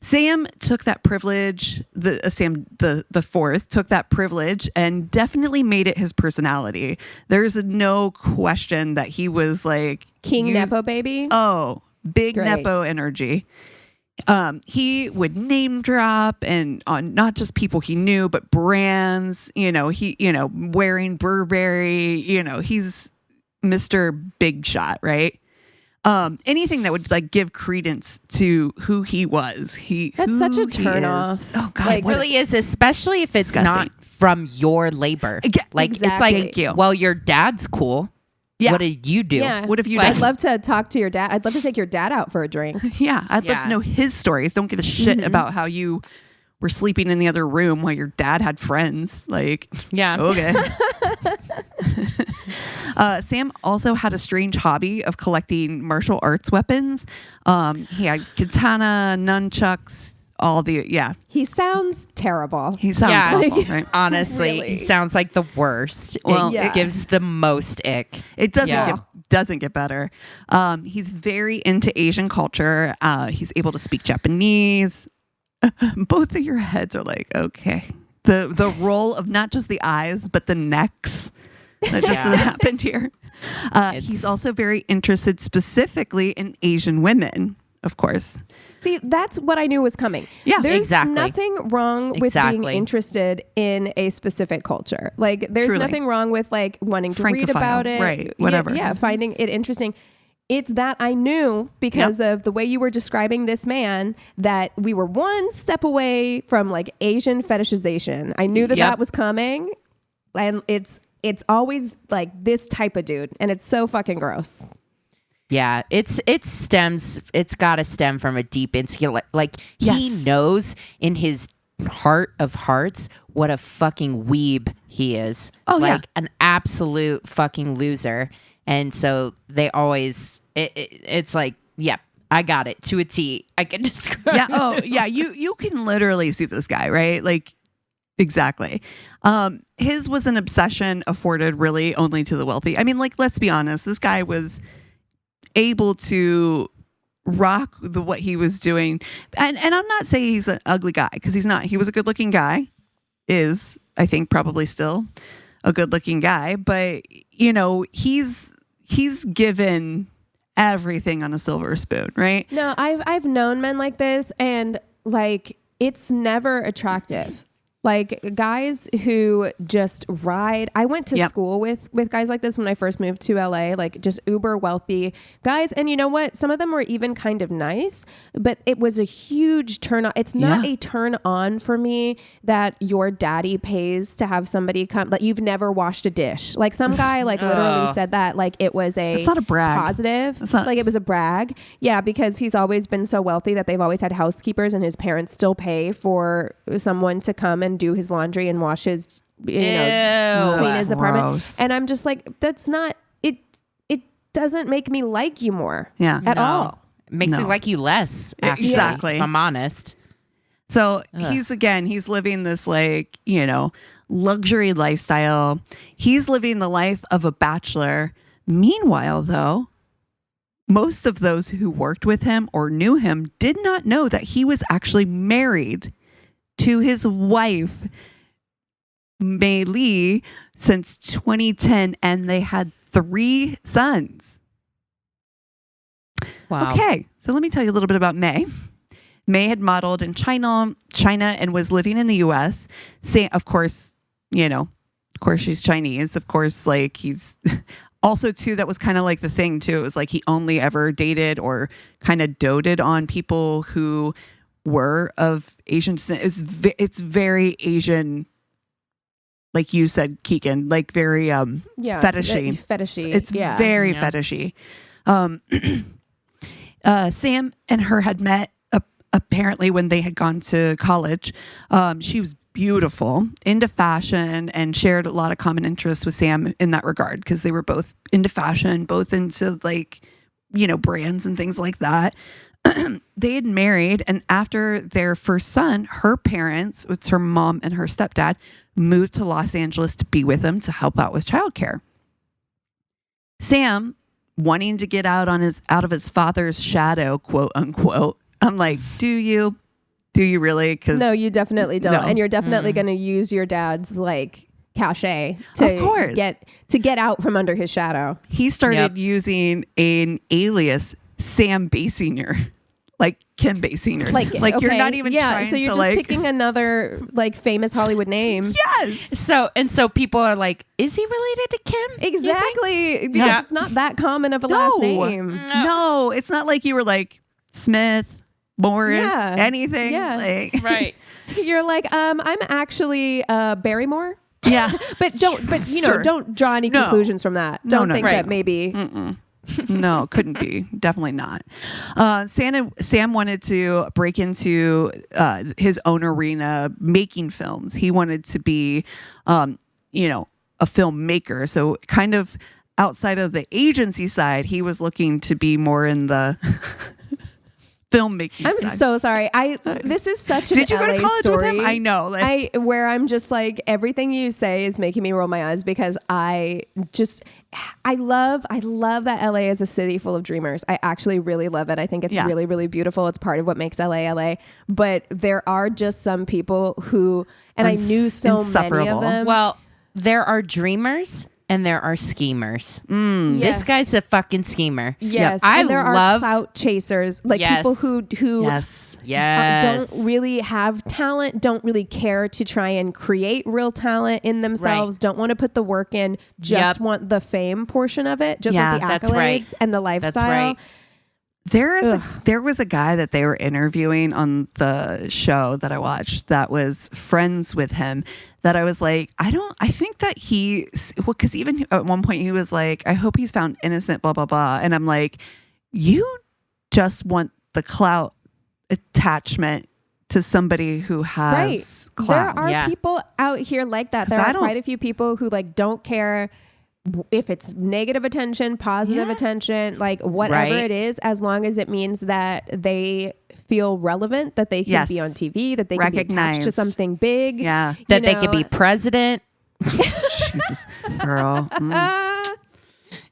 Sam took that privilege, Sam the fourth took that privilege and definitely made it his personality. There's no question that he was like King Nepo baby. Oh, big Nepo energy. He would name drop and on not just people he knew, but brands, wearing Burberry, he's Mr. Big Shot, right? Anything that would like give credence to who he was. That's such a turn off. Oh God, like really is, especially if it's not from your labor. Like it's like, well, your dad's cool. Yeah. What did you do? Yeah. What have you done? I'd love to talk to your dad. I'd love to take your dad out for a drink. Yeah, I'd love to know his stories. Don't give a shit about how you were sleeping in the other room while your dad had friends. Like, okay. Sam also had a strange hobby of collecting martial arts weapons. He had katana, nunchucks, all the, He sounds terrible. He sounds awful, right? Honestly, Really? he sounds like the worst. Well, it gives the most ick. It doesn't get better. He's very into Asian culture. He's able to speak Japanese. Both of your heads are like, okay. The role of not just the eyes, but the necks that just happened here. He's also very interested specifically in Asian women, of course. See, that's what I knew was coming. Yeah, there's nothing wrong with being interested in a specific culture. Like, there's nothing wrong with like wanting to read about it, right? Whatever. Yeah, finding it interesting. It's that I knew because of the way you were describing this man that we were one step away from like Asian fetishization. I knew that was coming, and it's always like this type of dude, and it's so fucking gross. Yeah, it's got to stem from a deep insecure, like he knows in his heart of hearts what a fucking weeb he is. An absolute fucking loser. And so they always, it's like, I got it to a T. I can describe. Yeah. Oh, yeah. You can literally see this guy, right? Like, exactly. His was an obsession afforded really only to the wealthy. I mean, like, let's be honest. This guy was able to rock what he was doing. And I'm not saying he's an ugly guy, because he's not. He was a good looking guy. Is, I think, probably still a good looking guy. But, you know, he's given everything on a silver spoon, right? No, I've known men like this, and like it's never attractive. Like guys who just ride. I went to school with guys like this when I first moved to LA, like just uber wealthy guys. And you know what? Some of them were even kind of nice, but it was a huge turn on. It's not a turn on for me that your daddy pays to have somebody come, like you've never washed a dish. Like some guy like literally said that like it was it's not a brag. Positive. Like it was a brag. Yeah, because he's always been so wealthy that they've always had housekeepers, and his parents still pay for someone to come and do his laundry and wash his, clean his apartment. Gross. And I'm just like, that's not it. It doesn't make me like you more. At all. It makes me like you less. Actually, exactly. If I'm honest. So he's living this like, luxury lifestyle. He's living the life of a bachelor. Meanwhile, though, most of those who worked with him or knew him did not know that he was actually married to his wife, Mei Lee, since 2010, and they had 3 sons. Wow. Okay, so let me tell you a little bit about Mei. Mei had modeled in China, and was living in the U.S. Of course, she's Chinese. Of course, like he's also too. That was kind of like the thing too. It was like he only ever dated or kind of doted on people who were of Asian descent. It's very Asian, like you said, Keegan, like very fetishy. Fetishy. It's very fetishy. Sam and her had met apparently when they had gone to college. She was beautiful, into fashion, and shared a lot of common interests with Sam in that regard, because they were both into fashion, both into like, brands and things like that. They had married, and after their first son, her parents, it's her mom and her stepdad, moved to Los Angeles to be with them to help out with childcare. Sam, wanting to get out of his father's shadow, quote unquote. I'm like, do you really? Because no, you definitely don't, and you're definitely going to use your dad's like cachet to get out from under his shadow. He started using an alias, Sam Basinger, like Kim Basinger. Like okay. You're not even trying so you're to just picking another like famous Hollywood name. Yes. So people are like, is he related to Kim? Exactly. Because it's not that common of a last name. No, it's not like you were like Smith, Morris, anything. Yeah. Like. Right. You're like, I'm actually Barrymore. Yeah. Don't draw any conclusions from that. Don't think that maybe. No, couldn't be. Definitely not. Sam wanted to break into his own arena, making films. He wanted to be, a filmmaker. So kind of outside of the agency side, he was looking to be more in the filmmaking. I'm so sorry. This is such an Did you go LA to college story. with him? I know. Where I'm just like, everything you say is making me roll my eyes because I love that LA is a city full of dreamers. I actually really love it. I think it's really, really beautiful. It's part of what makes LA. But there are just some people who, and I knew so many of them. Well, there are dreamers and there are schemers. Yes. This guy's a fucking schemer. Yes. And there are clout chasers, like people who don't really have talent, don't really care to try and create real talent in themselves, don't want to put the work in, just want the fame portion of it, just want the accolades and the lifestyle. That's right. There was a guy that they were interviewing on the show that I watched that was friends with him that I was like, I think that because even at one point he was like, I hope he's found innocent, blah, blah, blah. And I'm like, you just want the clout attachment to somebody who has clout. There are people out here like that. There are quite a few people who like don't care if it's negative attention, positive attention, like whatever it is, as long as it means that they feel relevant, that they can be on TV, that they can be attached to something big. Yeah. That they could be president. Jesus, girl.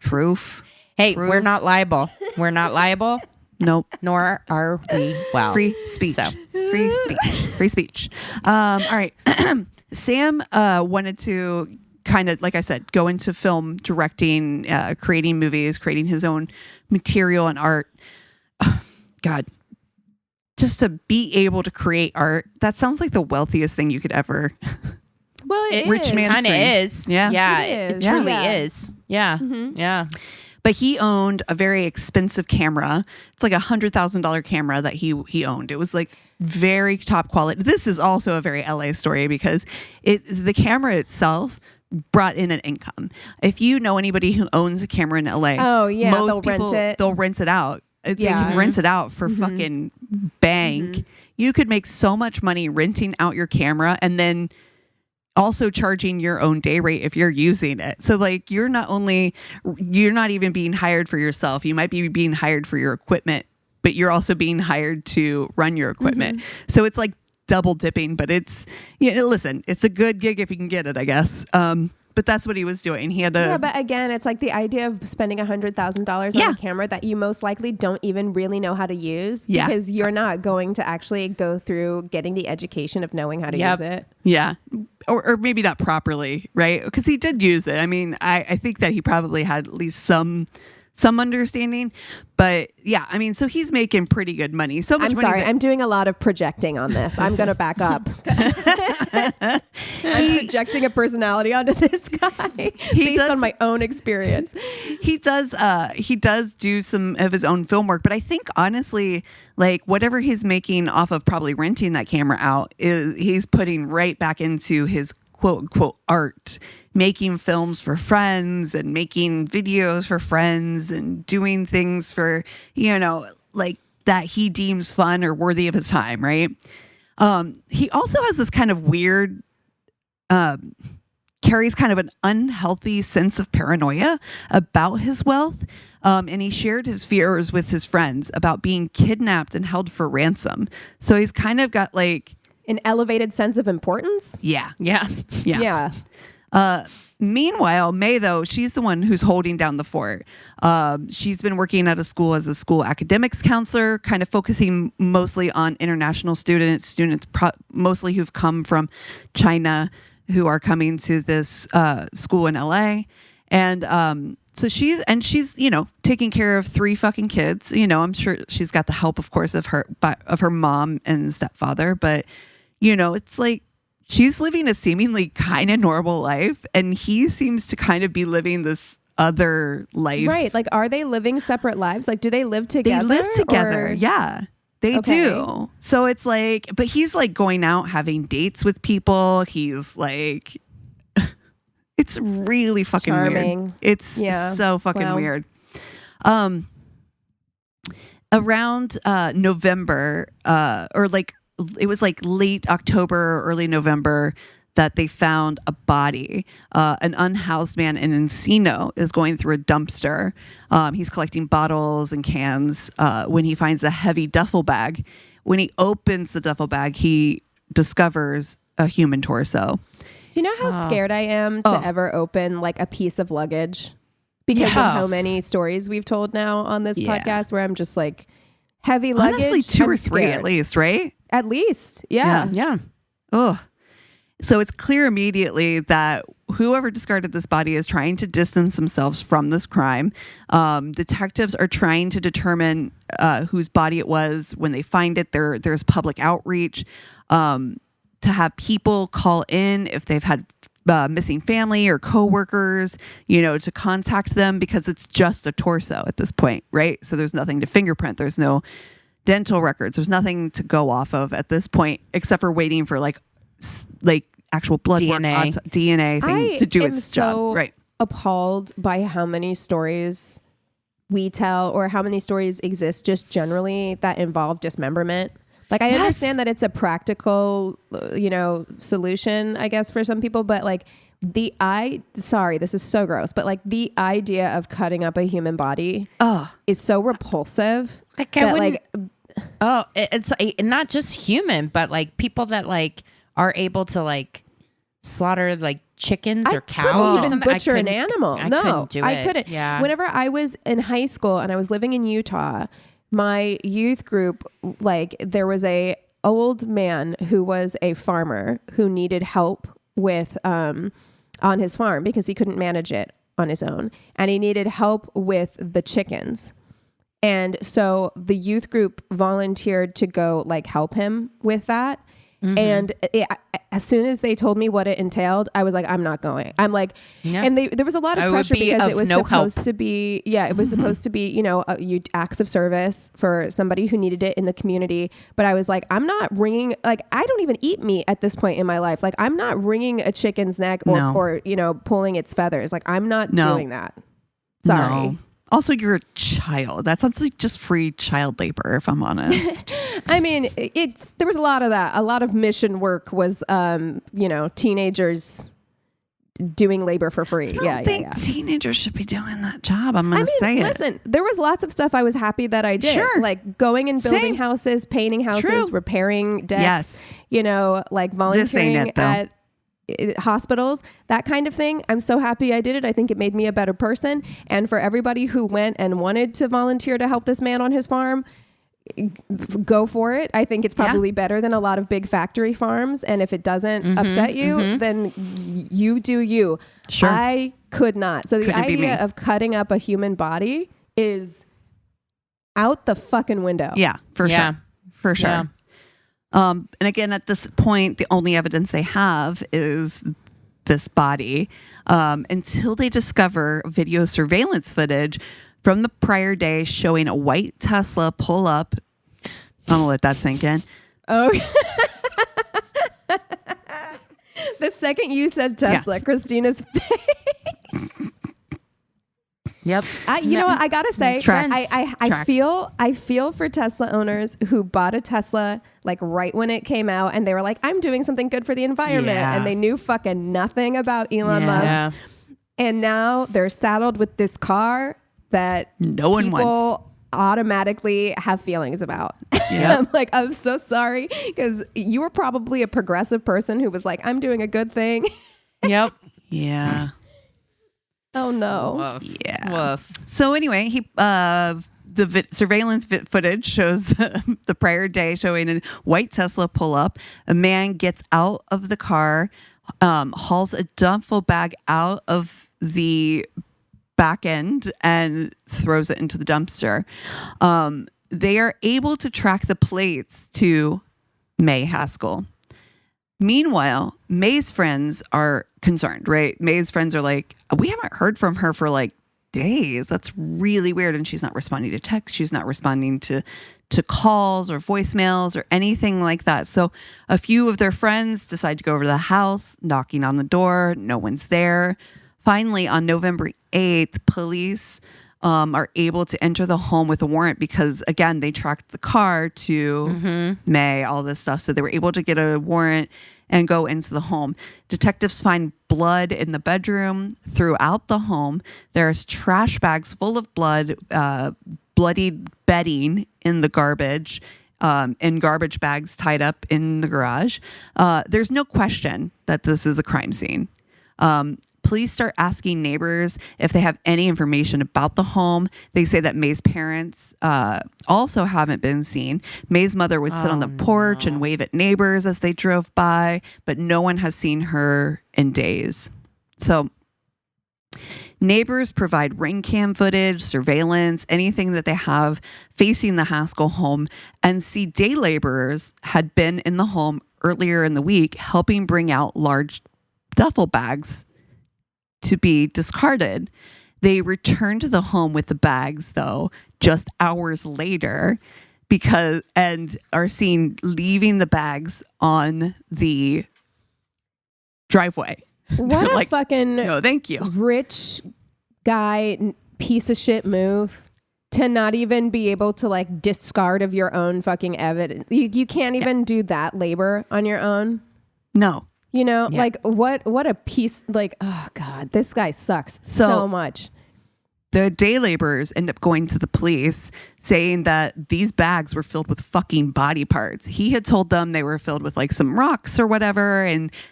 Proof. Hey, we're not liable. We're not liable. Nope. Nor are we. Wow. Free speech. Free speech. Free speech. All right. Sam wanted to kind of, like I said, go into film directing, creating movies, creating his own material and art. God, just to be able to create art, that sounds like the wealthiest thing you could ever. Well, it rich man kind of is. Yeah, it truly is. Yeah, yeah. But he owned a very expensive camera. It's like $100,000 camera that he owned. It was like very top quality. This is also a very LA story because the camera itself brought in an income. If you know anybody who owns a camera in LA, most people, they'll rent it out. They can rent it out for fucking bank. You could make so much money renting out your camera and then also charging your own day rate if you're using it. So like you're not even being hired for yourself. You might be being hired for your equipment, but you're also being hired to run your equipment. So it's like double dipping, but it's, listen, it's a good gig if you can get it, I guess. But that's what he was doing. He had to. Yeah, but again, it's like the idea of spending $100,000 on a camera that you most likely don't even really know how to use because you're not going to actually go through getting the education of knowing how to use it. Yeah. Or maybe not properly, right? Because he did use it. I mean, I think that he probably had at least some understanding, but yeah, I mean, so he's making pretty good money. So much money. I'm doing a lot of projecting on this. I'm going to back up. I'm projecting a personality onto this guy based on my own experience. He does do some of his own film work, but I think honestly, like whatever he's making off of probably renting that camera out he's putting right back into his quote unquote art, making films for friends and making videos for friends and doing things for, like that he deems fun or worthy of his time. Right. He also has this kind of weird, carries kind of an unhealthy sense of paranoia about his wealth. And he shared his fears with his friends about being kidnapped and held for ransom. So he's kind of got like an elevated sense of importance. Yeah. Meanwhile, Mei, though, she's the one who's holding down the fort. She's been working at a school as a school academics counselor, kind of focusing mostly on international students mostly who've come from China, who are coming to this school in LA. And so she's taking care of 3 fucking kids. I'm sure she's got the help, of course, of her mom and stepfather, but it's like she's living a seemingly kind of normal life, and he seems to kind of be living this other life. Right. Like, are they living separate lives? Like, do they live together? They live together. Yeah, they do. So it's like, but he's like going out, having dates with people. He's like, it's really fucking charming. Weird. It's so fucking weird. Around November, or like, it was like late October, early November, that they found a body. An unhoused man in Encino is going through a dumpster. He's collecting bottles and cans when he finds a heavy duffel bag. When he opens the duffel bag, he discovers a human torso. Do you know how scared I am to ever open like a piece of luggage? Because of how many stories we've told now on this podcast where I'm just like, heavy luggage. Honestly, 2 or 3 at least, right? At least. Yeah. Oh. So it's clear immediately that whoever discarded this body is trying to distance themselves from this crime. Detectives are trying to determine whose body it was when they find it. There's public outreach to have people call in if they've had missing family or coworkers, to contact them, because it's just a torso at this point, right? So there's nothing to fingerprint. There's no dental records. There's nothing to go off of at this point, except for waiting for like actual blood DNA. work, DNA things to do its job. Right. Appalled by how many stories we tell, or how many stories exist just generally that involve dismemberment. Like, I understand that it's a practical, solution, I guess, for some people, but like sorry, this is so gross, but like the idea of cutting up a human body is so repulsive. Like, it's not just human, but like people that like are able to like slaughter like chickens or cows or something. Butcher an animal. I couldn't. Yeah. Whenever I was in high school and I was living in Utah, my youth group, like, there was a old man who was a farmer who needed help with on his farm because he couldn't manage it on his own, and he needed help with the chickens. And so the youth group volunteered to go like help him with that. Mm-hmm. And as soon as they told me what it entailed, I was like, I'm not going. I'm like, and there was a lot of pressure because it was supposed to be, it was supposed to be, acts of service for somebody who needed it in the community. But I was like, I'm not wringing, like, I don't even eat meat at this point in my life. Like, I'm not wringing a chicken's neck or pulling its feathers. Like, I'm not doing that. Sorry. No. Also, you're a child. That sounds like just free child labor, if I'm honest. I mean, there was a lot of that. A lot of mission work was, teenagers doing labor for free. I don't think teenagers should be doing that job. I'm going to say it. Listen, there was lots of stuff I was happy that I did. Sure. Like going and building houses, painting houses, repairing decks, like volunteering at hospitals, that kind of thing. I'm so happy I did it. I think it made me a better person. And for everybody who went and wanted to volunteer to help this man on his farm, go for it. I think it's probably better than a lot of big factory farms. And if it doesn't upset you, then you do you. Sure. I could not. So the idea of cutting up a human body is out the fucking window. Yeah, for sure. For sure. Yeah. And again, at this point, the only evidence they have is this body until they discover video surveillance footage from the prior day showing a white Tesla pull up. I'm going to let that sink in. Oh, the second you said Tesla, Christina's face. Yep. You know what? I gotta say, I feel for Tesla owners who bought a Tesla like right when it came out, and they were like, "I'm doing something good for the environment," and they knew fucking nothing about Elon Musk, and now they're saddled with this car that no one wants. Automatically have feelings about. I'm like, I'm so sorry, because you were probably a progressive person who was like, I'm doing a good thing. Yep. Yeah. Oh no. Woof. Yeah. Woof. So anyway, the surveillance footage shows the prior day showing a white Tesla pull up. A man gets out of the car, hauls a duffel bag out of the back end and throws it into the dumpster. They are able to track the plates to Mei Haskell. Meanwhile, Mei's friends are concerned, right? Mei's friends are like, we haven't heard from her for like days. That's really weird. And she's not responding to texts. She's not responding to calls or voicemails or anything like that. So a few of their friends decide to go over to the house, knocking on the door. No one's there. Finally, on November 8th, police are able to enter the home with a warrant because, again, they tracked the car to Mei, all this stuff. So they were able to get a warrant and go into the home. Detectives find blood in the bedroom, throughout the home. There's trash bags full of blood, bloodied bedding in the garbage, in garbage bags tied up in the garage. There's no question that this is a crime scene. Police start asking neighbors if they have any information about the home. They say that Mei's parents also haven't been seen. Mei's mother would sit on the porch and wave at neighbors as they drove by, but no one has seen her in days. So neighbors provide ring cam footage, surveillance, anything that they have facing the Haskell home, and see day laborers had been in the home earlier in the week helping bring out large duffel bags to be discarded. They return to the home with the bags, though, just hours later, and are seen leaving the bags on the driveway. What a fucking no, thank you, rich guy piece of shit move to not even be able to like discard of your own fucking evidence. You can't even do that labor on your own. No. You know, like what a piece, like, oh God, this guy sucks so much. The day laborers end up going to the police saying that these bags were filled with fucking body parts. He had told them they were filled with like some rocks or whatever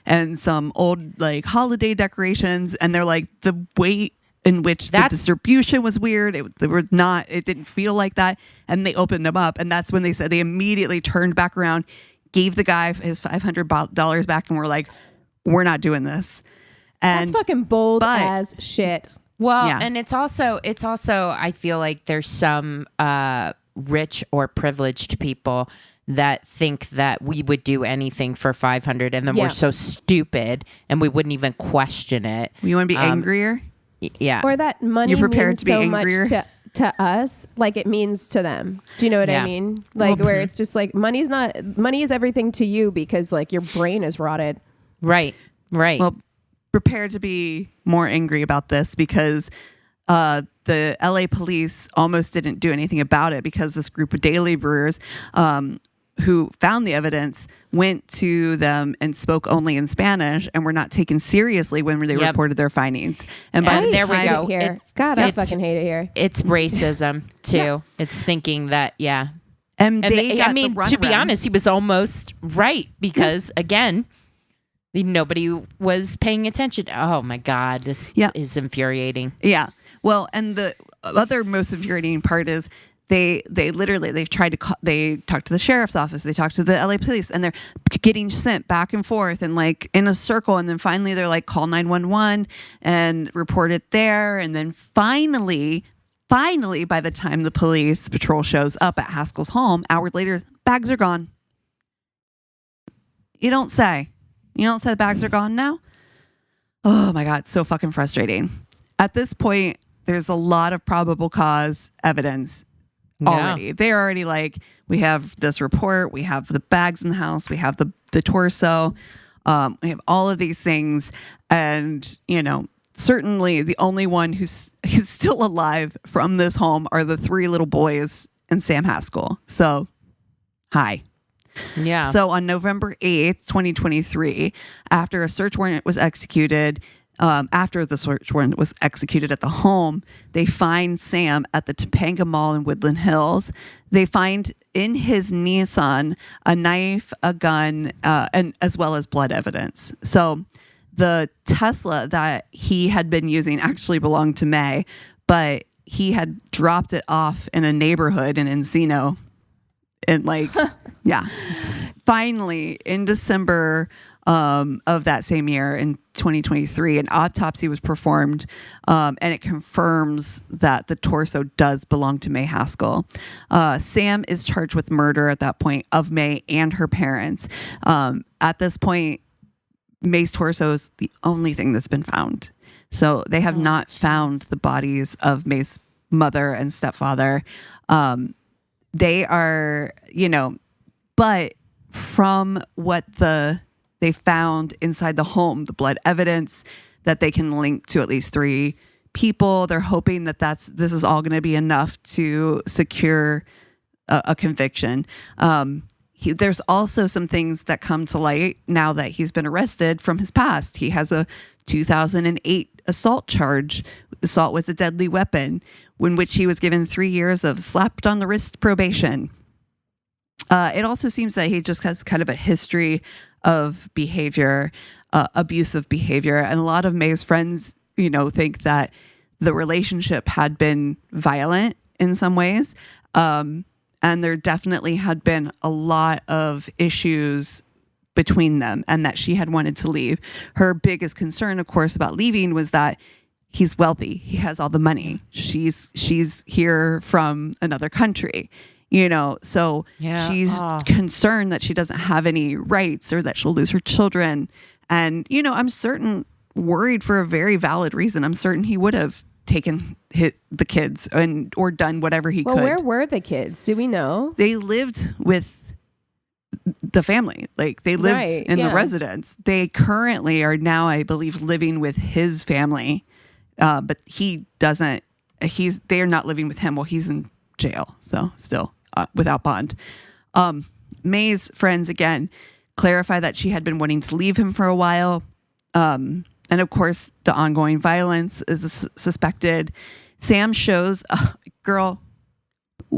and some old like holiday decorations. And they're like, the weight in which the distribution was weird. It didn't feel like that. And they opened them up. And that's when they said they immediately turned back around, gave the guy his $500 back, and were like, we're not doing this. And that's fucking bold as shit. Well, and it's also I feel like there's some rich or privileged people that think that we would do anything for $500, and then we're so stupid and we wouldn't even question it. You want to be angrier? Yeah. Or that money You're prepared means to be so angrier? much to us like it means to them. Do you know what I mean? Like where it's just like money is everything to you because like your brain is rotted. Right. Well, prepared to be more angry about this because the LA police almost didn't do anything about it because this group of day laborers who found the evidence went to them and spoke only in Spanish and were not taken seriously when they reported their findings. And by the there we go. I fucking hate it here. It's racism too. It's thinking that and to be honest, he was almost right because again, nobody was paying attention. Oh my God, this is infuriating. Yeah. Well, and the other most infuriating part is they talked to the sheriff's office, they talked to the LA police, and they're getting sent back and forth and like in a circle. And then finally they're like, call 911 and report it there. And then finally, by the time the police patrol shows up at Haskell's home, hours later, bags are gone. You don't say the bags are gone now? Oh my God, so fucking frustrating. At this point, there's a lot of probable cause evidence already. They're already like, we have this report, we have the bags in the house, we have the torso, we have all of these things. And, certainly the only one who's still alive from this home are the 3 little boys and Sam Haskell. So, hi. Yeah. So on November 8th, 2023, after a search warrant was executed, at the home, they find Sam at the Topanga Mall in Woodland Hills. They find in his Nissan a knife, a gun, and as well as blood evidence. So the Tesla that he had been using actually belonged to Mei, but he had dropped it off in a neighborhood in Encino. And finally in December of that same year in 2023, an autopsy was performed, and it confirms that the torso does belong to Mei Haskell. Sam is charged with murder at that point of Mei and her parents. At this point, Mei's torso is the only thing that's been found. So they have not found the bodies of Mei's mother and stepfather. They are, but from what they found inside the home, the blood evidence that they can link to at least 3 people, they're hoping that this is all going to be enough to secure a conviction. there's also some things that come to light now that he's been arrested from his past. He has a 2008 assault charge, assault with a deadly weapon, in which he was given 3 years of slapped on the wrist probation. It also seems that he just has kind of a history of behavior, abusive behavior. And a lot of Mei's friends, think that the relationship had been violent in some ways. And there definitely had been a lot of issues between them and that she had wanted to leave. Her biggest concern, of course, about leaving was that he's wealthy. He has all the money. She's here from another country, so she's concerned that she doesn't have any rights or that she'll lose her children. And, I'm certain, worried for a very valid reason. I'm certain he would have taken the kids or done whatever he could. Well, where were the kids? Do we know? They lived with the family. Like they lived in the residence. They currently are now, I believe, living with his family. But he doesn't, they are not living with him while he's in jail. So still without bond. Mei's friends, again, clarify that she had been wanting to leave him for a while. And of course, the ongoing violence is suspected. Sam shows, girl,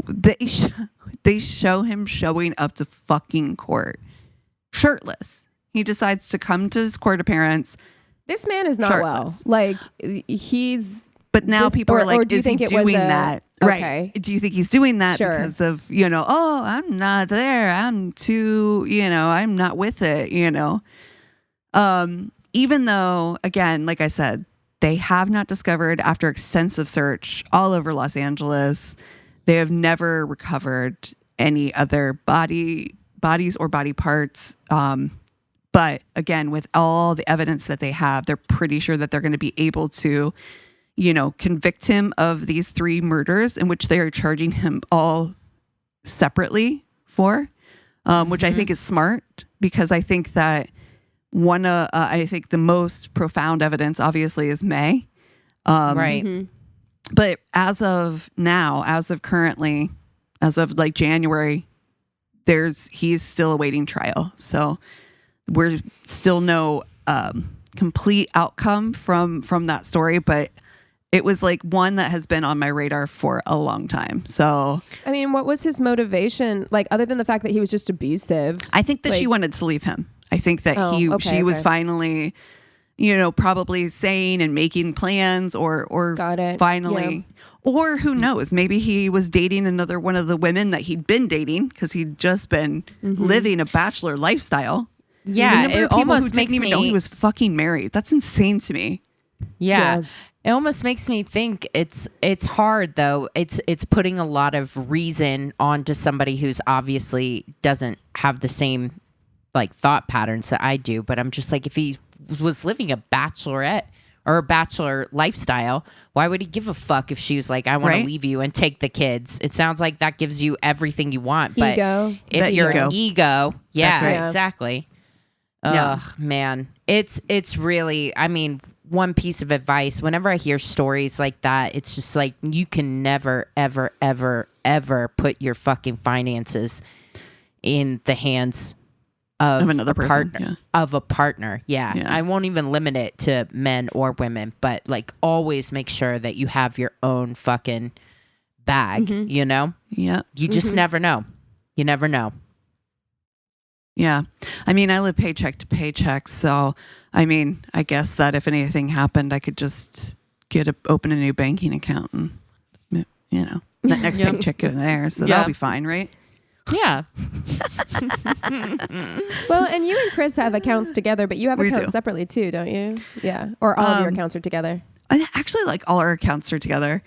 they show him showing up to fucking court shirtless. He decides to come to his court appearance. This man is not shirtless. Well. Like he's. But now people are like, is he doing that? Okay. Right. Do you think he's doing that because of, oh, I'm not there. I'm too, I'm not with it, even though, again, like I said, they have not discovered after extensive search all over Los Angeles, they have never recovered any other bodies or body parts. But again, with all the evidence that they have, they're pretty sure that they're going to be able to, convict him of these 3 murders in which they are charging him all separately for, which I think is smart because I think that I think the most profound evidence obviously is Mei. Right. Mm-hmm. But as of now, as of currently, as of like January, he's still awaiting trial. So we're still no complete outcome from that story, but it was like one that has been on my radar for a long time. So, I mean, what was his motivation? Like, other than the fact that he was just abusive? I think that she wanted to leave him. I think that she was finally, probably saying and making plans or finally, or who knows, maybe he was dating another one of the women that he'd been dating because he'd just been living a bachelor lifestyle. Yeah. It almost makes me even know he was fucking married. That's insane to me. Yeah. It almost makes me think it's hard though. It's putting a lot of reason onto somebody who's obviously doesn't have the same like thought patterns that I do. But I'm just like, if he was living a bachelorette or a bachelor lifestyle, why would he give a fuck if she was like, I want to leave you and take the kids? It sounds like that gives you everything you want. But if you're an ego, exactly. Yeah. Oh man, it's really, I mean, one piece of advice, whenever I hear stories like that, it's just like, you can never, ever, ever, ever put your fucking finances in the hands of another partner. Yeah. I won't even limit it to men or women, but like always make sure that you have your own fucking bag, Yeah. You just never know. You never know. Yeah. I mean, I live paycheck to paycheck. So, I mean, I guess that if anything happened, I could just open a new banking account and, that next paycheck go there. So that'll be fine, right? Yeah. Well, and you and Chris have accounts together, but you have accounts separately too, don't you? Yeah. Or all of your accounts are together. I actually like all our accounts are together.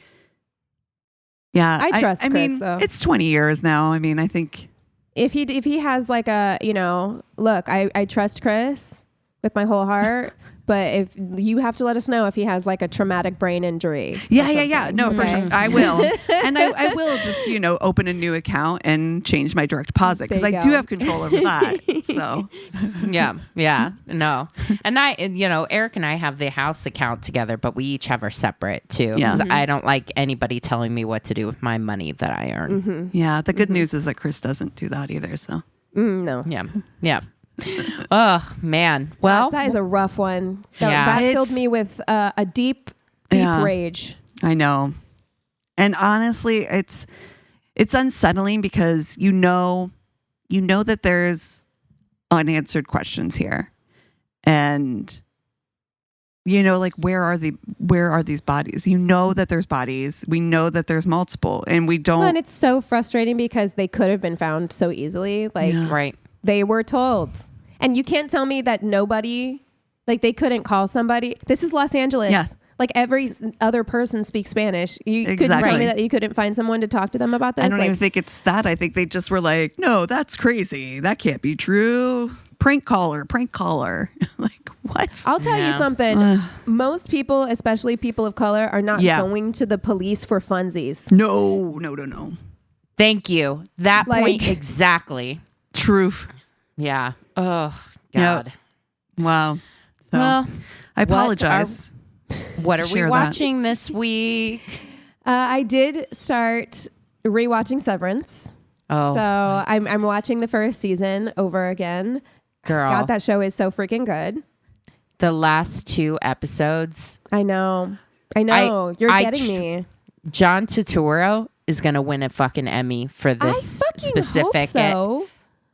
Yeah. I trust Chris. I mean, it's 20 years now. I mean, I think. If he has like a, look, I trust Chris with my whole heart, but if you have to let us know if he has like a traumatic brain injury. Yeah. No, for sure. I will. And I will just, open a new account and change my direct deposit because I do have control over that. So yeah. No. And Eric and I have the house account together, but we each have our separate too. Yeah. I don't like anybody telling me what to do with my money that I earn. Yeah. The good news is that Chris doesn't do that either. So No. Yeah. Oh man. Well, gosh, that is a rough one. That filled me with a deep rage. I know. And honestly, it's unsettling because you know that there's unanswered questions here. And like where are these bodies? You know that there's bodies. We know that there's multiple, and we don't. Well, and it's so frustrating because they could have been found so easily. Right. They were told. And you can't tell me that nobody, they couldn't call somebody. This is Los Angeles. Yeah. Every other person speaks Spanish. You couldn't tell me that you couldn't find someone to talk to them about this. I don't even think it's that. I think they just were like, no, that's crazy. That can't be true. Prank caller. Like, what? I'll tell you something. Most people, especially people of color, are not going to the police for funsies. No. Thank you. That point exactly. Truth. Yeah. Oh, God. Yep. Wow. So, well, I apologize. What are we watching this week? I did start rewatching Severance. Oh. So I'm watching the first season over again. Girl. God, that show is so freaking good. The last 2 episodes. I know. You're getting me. John Turturro is going to win a fucking Emmy for this specific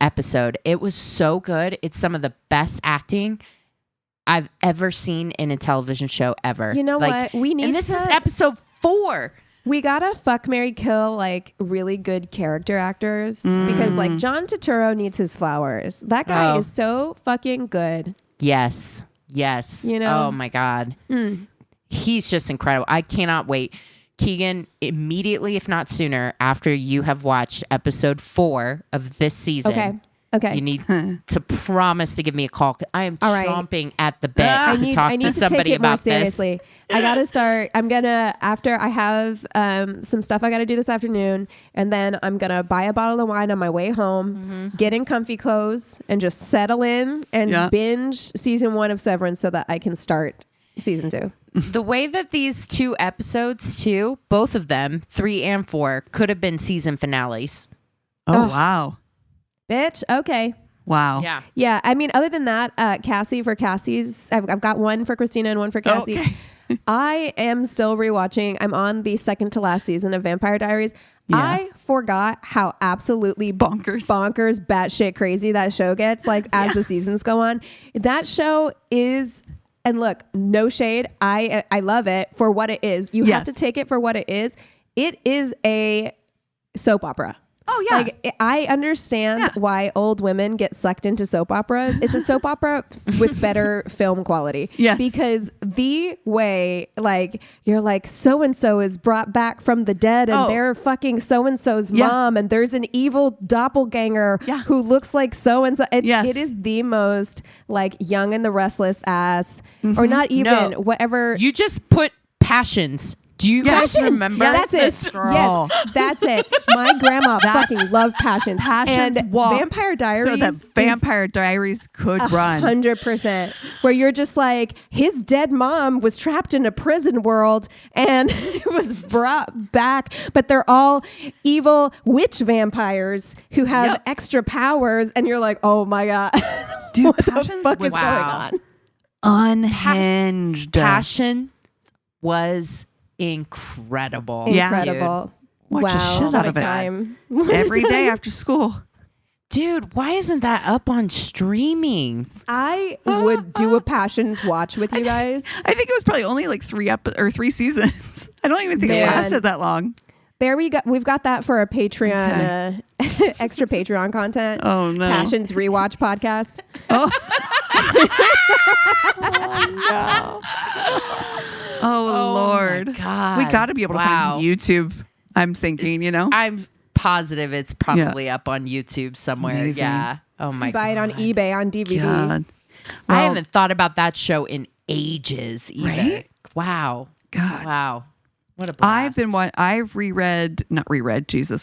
episode. It was so good. It's some of the best acting I've ever seen in a television show ever. You know what? We need and this is episode 4. We gotta fuck, marry, kill really good character actors because John Turturro needs his flowers. That guy is so fucking good. Yes. Oh my God. He's just incredible. I cannot wait. Keegan, immediately, if not sooner, after you have watched episode 4 of this season. Okay. You need to promise to give me a call. I am chomping at the bit to talk to somebody about this. I got to start. After I have some stuff I got to do this afternoon, and then I'm going to buy a bottle of wine on my way home, get in comfy clothes, and just settle in and binge season 1 of Severance so that I can start season 2. The way that these 2 episodes, too, both of them, 3 and 4, could have been season finales. Oh, wow. Bitch. Okay. Wow. Yeah. I mean, other than that, Cassi for Cassi's, I've got one for Christina and one for Cassi. Okay. I am still rewatching. I'm on the second to last season of Vampire Diaries. Yeah. I forgot how absolutely bonkers, batshit crazy that show gets as the seasons go on. That show is, and look, no shade. I love it for what it is. You have to take it for what it is. It is a soap opera. Oh, yeah. I understand why old women get sucked into soap operas. It's a soap opera with better film quality. Yes. Because the way, you're so-and-so is brought back from the dead and they're fucking so-and-so's mom and there's an evil doppelganger who looks like so-and-so. It is the most, Young and the Restless ass, or not even, whatever. You just put Passions. Do you guys remember? Yeah, that's it. Girl. Yes, that's it. My grandma fucking loved Passions. Passions and walk Vampire Diaries. So that Vampire Diaries could run 100%. Where you're just his dead mom was trapped in a prison world and was brought back, but they're all evil witch vampires who have extra powers, and you're like, oh my God, dude, what Passions the fuck is going on? Unhinged. Passion was incredible. Incredible. Watch the shit out of it. Time. Every day after school. Dude, why isn't that up on streaming? I would do a Passions watch with you guys. I think it was probably only 3 seasons. I don't even think it lasted that long. There we go. We've got that for a Patreon, extra Patreon content. Oh no. Passions rewatch podcast. Oh. Oh no. Oh Lord. My God. We got to be able to find YouTube. I'm thinking, I'm positive it's probably up on YouTube somewhere. Amazing. Yeah. Oh my God. Buy it on eBay on DVD. God. I haven't thought about that show in ages either. Right? Wow. God. Wow. What a blast. I've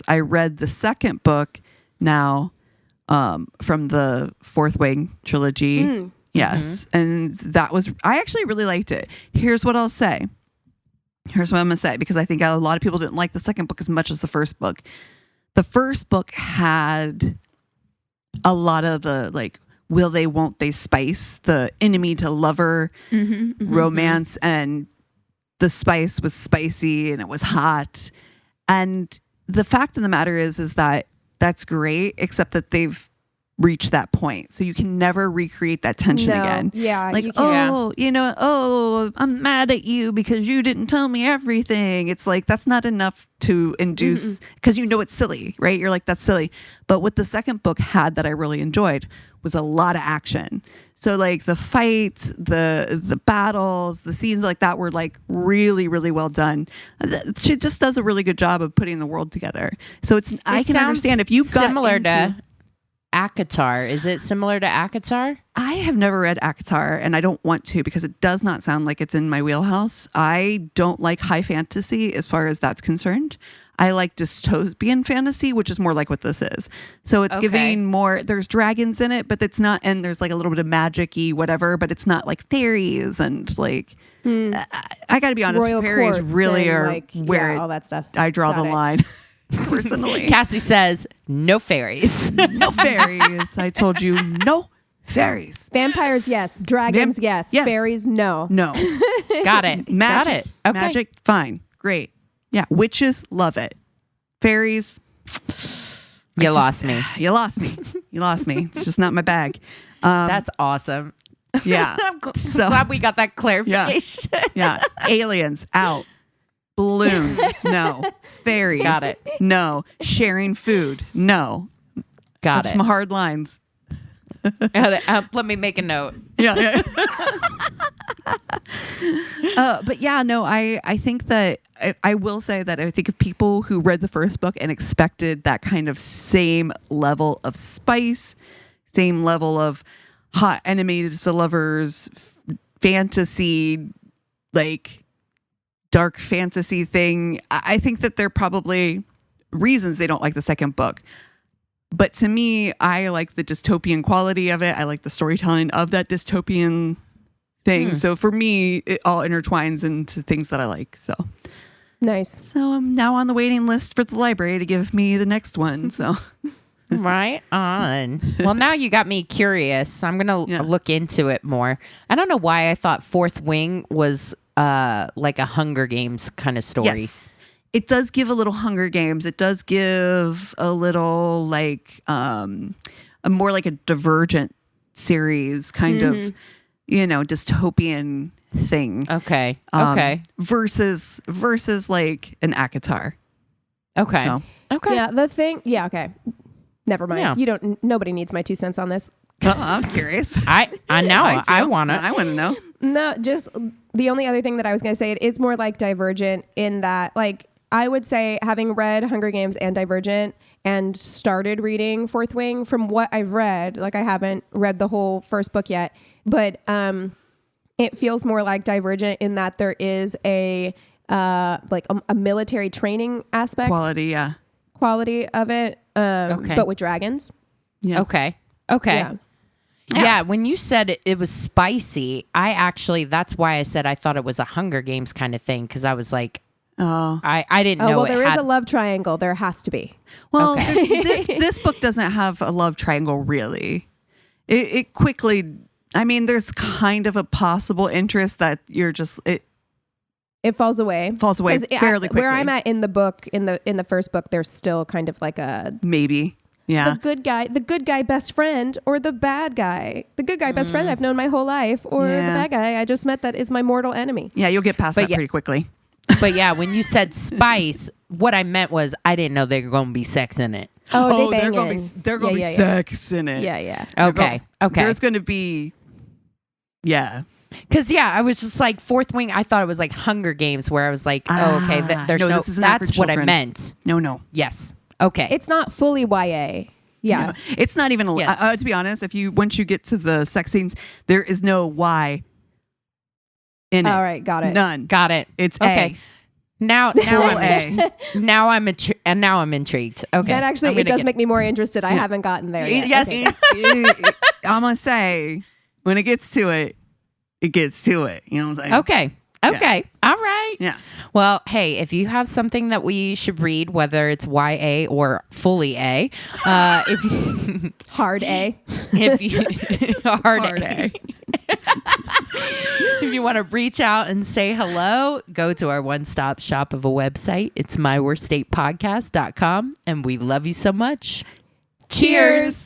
I read the second book now from the Fourth Wing trilogy. Yes. And I actually really liked it. Here's what I'll say. Here's what I'm going to say, because I think a lot of people didn't like the second book as much as the first book. The first book had a lot of the like will they, won't they spice, the enemy to lover romance, and the spice was spicy and it was hot. And the fact of the matter is that that's great, except that they've reached that point. So you can never recreate that tension again. Yeah. Like, I'm mad at you because you didn't tell me everything. It's like, that's not enough to induce, because it's silly, right? You're like, that's silly. But what the second book had that I really enjoyed was a lot of action. So like the fights, the battles, the scenes like that were like really, really well done. She just does a really good job of putting the world together. So I can understand if you got similar to ACOTAR. Is it similar to ACOTAR? I have never read ACOTAR, and I don't want to because it does not sound like it's in my wheelhouse. I don't like high fantasy as far as that's concerned. I like dystopian fantasy, which is more like what this is. So it's giving more, there's dragons in it, but it's not, and there's like a little bit of magic-y whatever, but it's not like fairies and like, I got to be honest, Royal fairies really are like, where all that stuff. I draw the line. Personally, Cassie says no fairies. No fairies. I told you no fairies. Vampires, yes. Dragons, yes. Fairies, no. Got it. Magic, got it. Okay. Magic, fine, great. Yeah, witches, love it. Fairies, you lost me. You lost me. You lost me. It's just not my bag. That's awesome. Yeah. I'm glad we got that clarification. Yeah. Aliens, out. Balloons, no. Fairies, got it. No. Sharing food, no. Got That's it. some hard lines. Let me make a note. Yeah. But yeah, no, I think that I will say that I think of people who read the first book and expected that kind of same level of spice, same level of hot enemies to lovers, fantasy, like dark fantasy thing. I think that there are probably reasons they don't like the second book. But to me, I like the dystopian quality of it. I like the storytelling of that dystopian thing. So for me, it all intertwines into things that I like. So nice. So I'm now on the waiting list for the library to give me the next one. So right on. Well, now you got me curious. I'm gonna look into it more. I don't know why I thought Fourth Wing was like a Hunger Games kind of story. Yes. It does give a little Hunger Games. It does give a little like a more like a Divergent series kind of, dystopian thing. Okay. Versus like an ACOTAR. Okay. So. Okay. Yeah. The thing. Yeah. Okay. Never mind. Yeah. Nobody needs my 2 cents on this. I was curious. I know. I want to. I want to know. No, just the only other thing that I was going to say, it is more like Divergent in that, like, I would say having read Hunger Games and Divergent and started reading Fourth Wing, from what I've read, like I haven't read the whole first book yet, but it feels more like Divergent in that there is a military training aspect. Quality of it, but with dragons. Yeah. Okay. Yeah, when you said it was spicy, that's why I said I thought it was a Hunger Games kind of thing, because I was like, I didn't know. Well, there is a love triangle. There has to be. Well, this book doesn't have a love triangle really. It quickly. I mean, there's kind of a possible interest that you're just it falls away. Fairly quickly. Where I'm at in the book, in the first book, there's still kind of like a maybe. Yeah. The good guy best friend, or the bad guy. The good guy best friend I've known my whole life, or the bad guy I just met that is my mortal enemy. Yeah, you'll get past that pretty quickly. But yeah, when you said spice, what I meant was I didn't know they were going to be sex in it. Oh, they're going to be sex in it. Yeah. Okay. There's going to be, Because I was just like Fourth Wing. I thought it was like Hunger Games, where I was like, okay, there's no. That's what I meant. No. Yes. Okay. It's not fully YA. Yeah. No, it's not even. To be honest, once you get to the sex scenes, there is no Y in it. All right, got it. None. Got it. It's okay. A. Now I'm intrigued. Okay. That actually, it does make me more interested. I haven't gotten there yet. Yes. I'm gonna say when it gets to it, it gets to it. You know what I'm saying? Okay. Okay. Yeah. All right. Yeah. Well, hey, if you have something that we should read, whether it's YA or fully A, if you, hard A, if you hard A. If you want to reach out and say hello, go to our one-stop shop of a website. It's myworststatepodcast.com, and we love you so much. Cheers.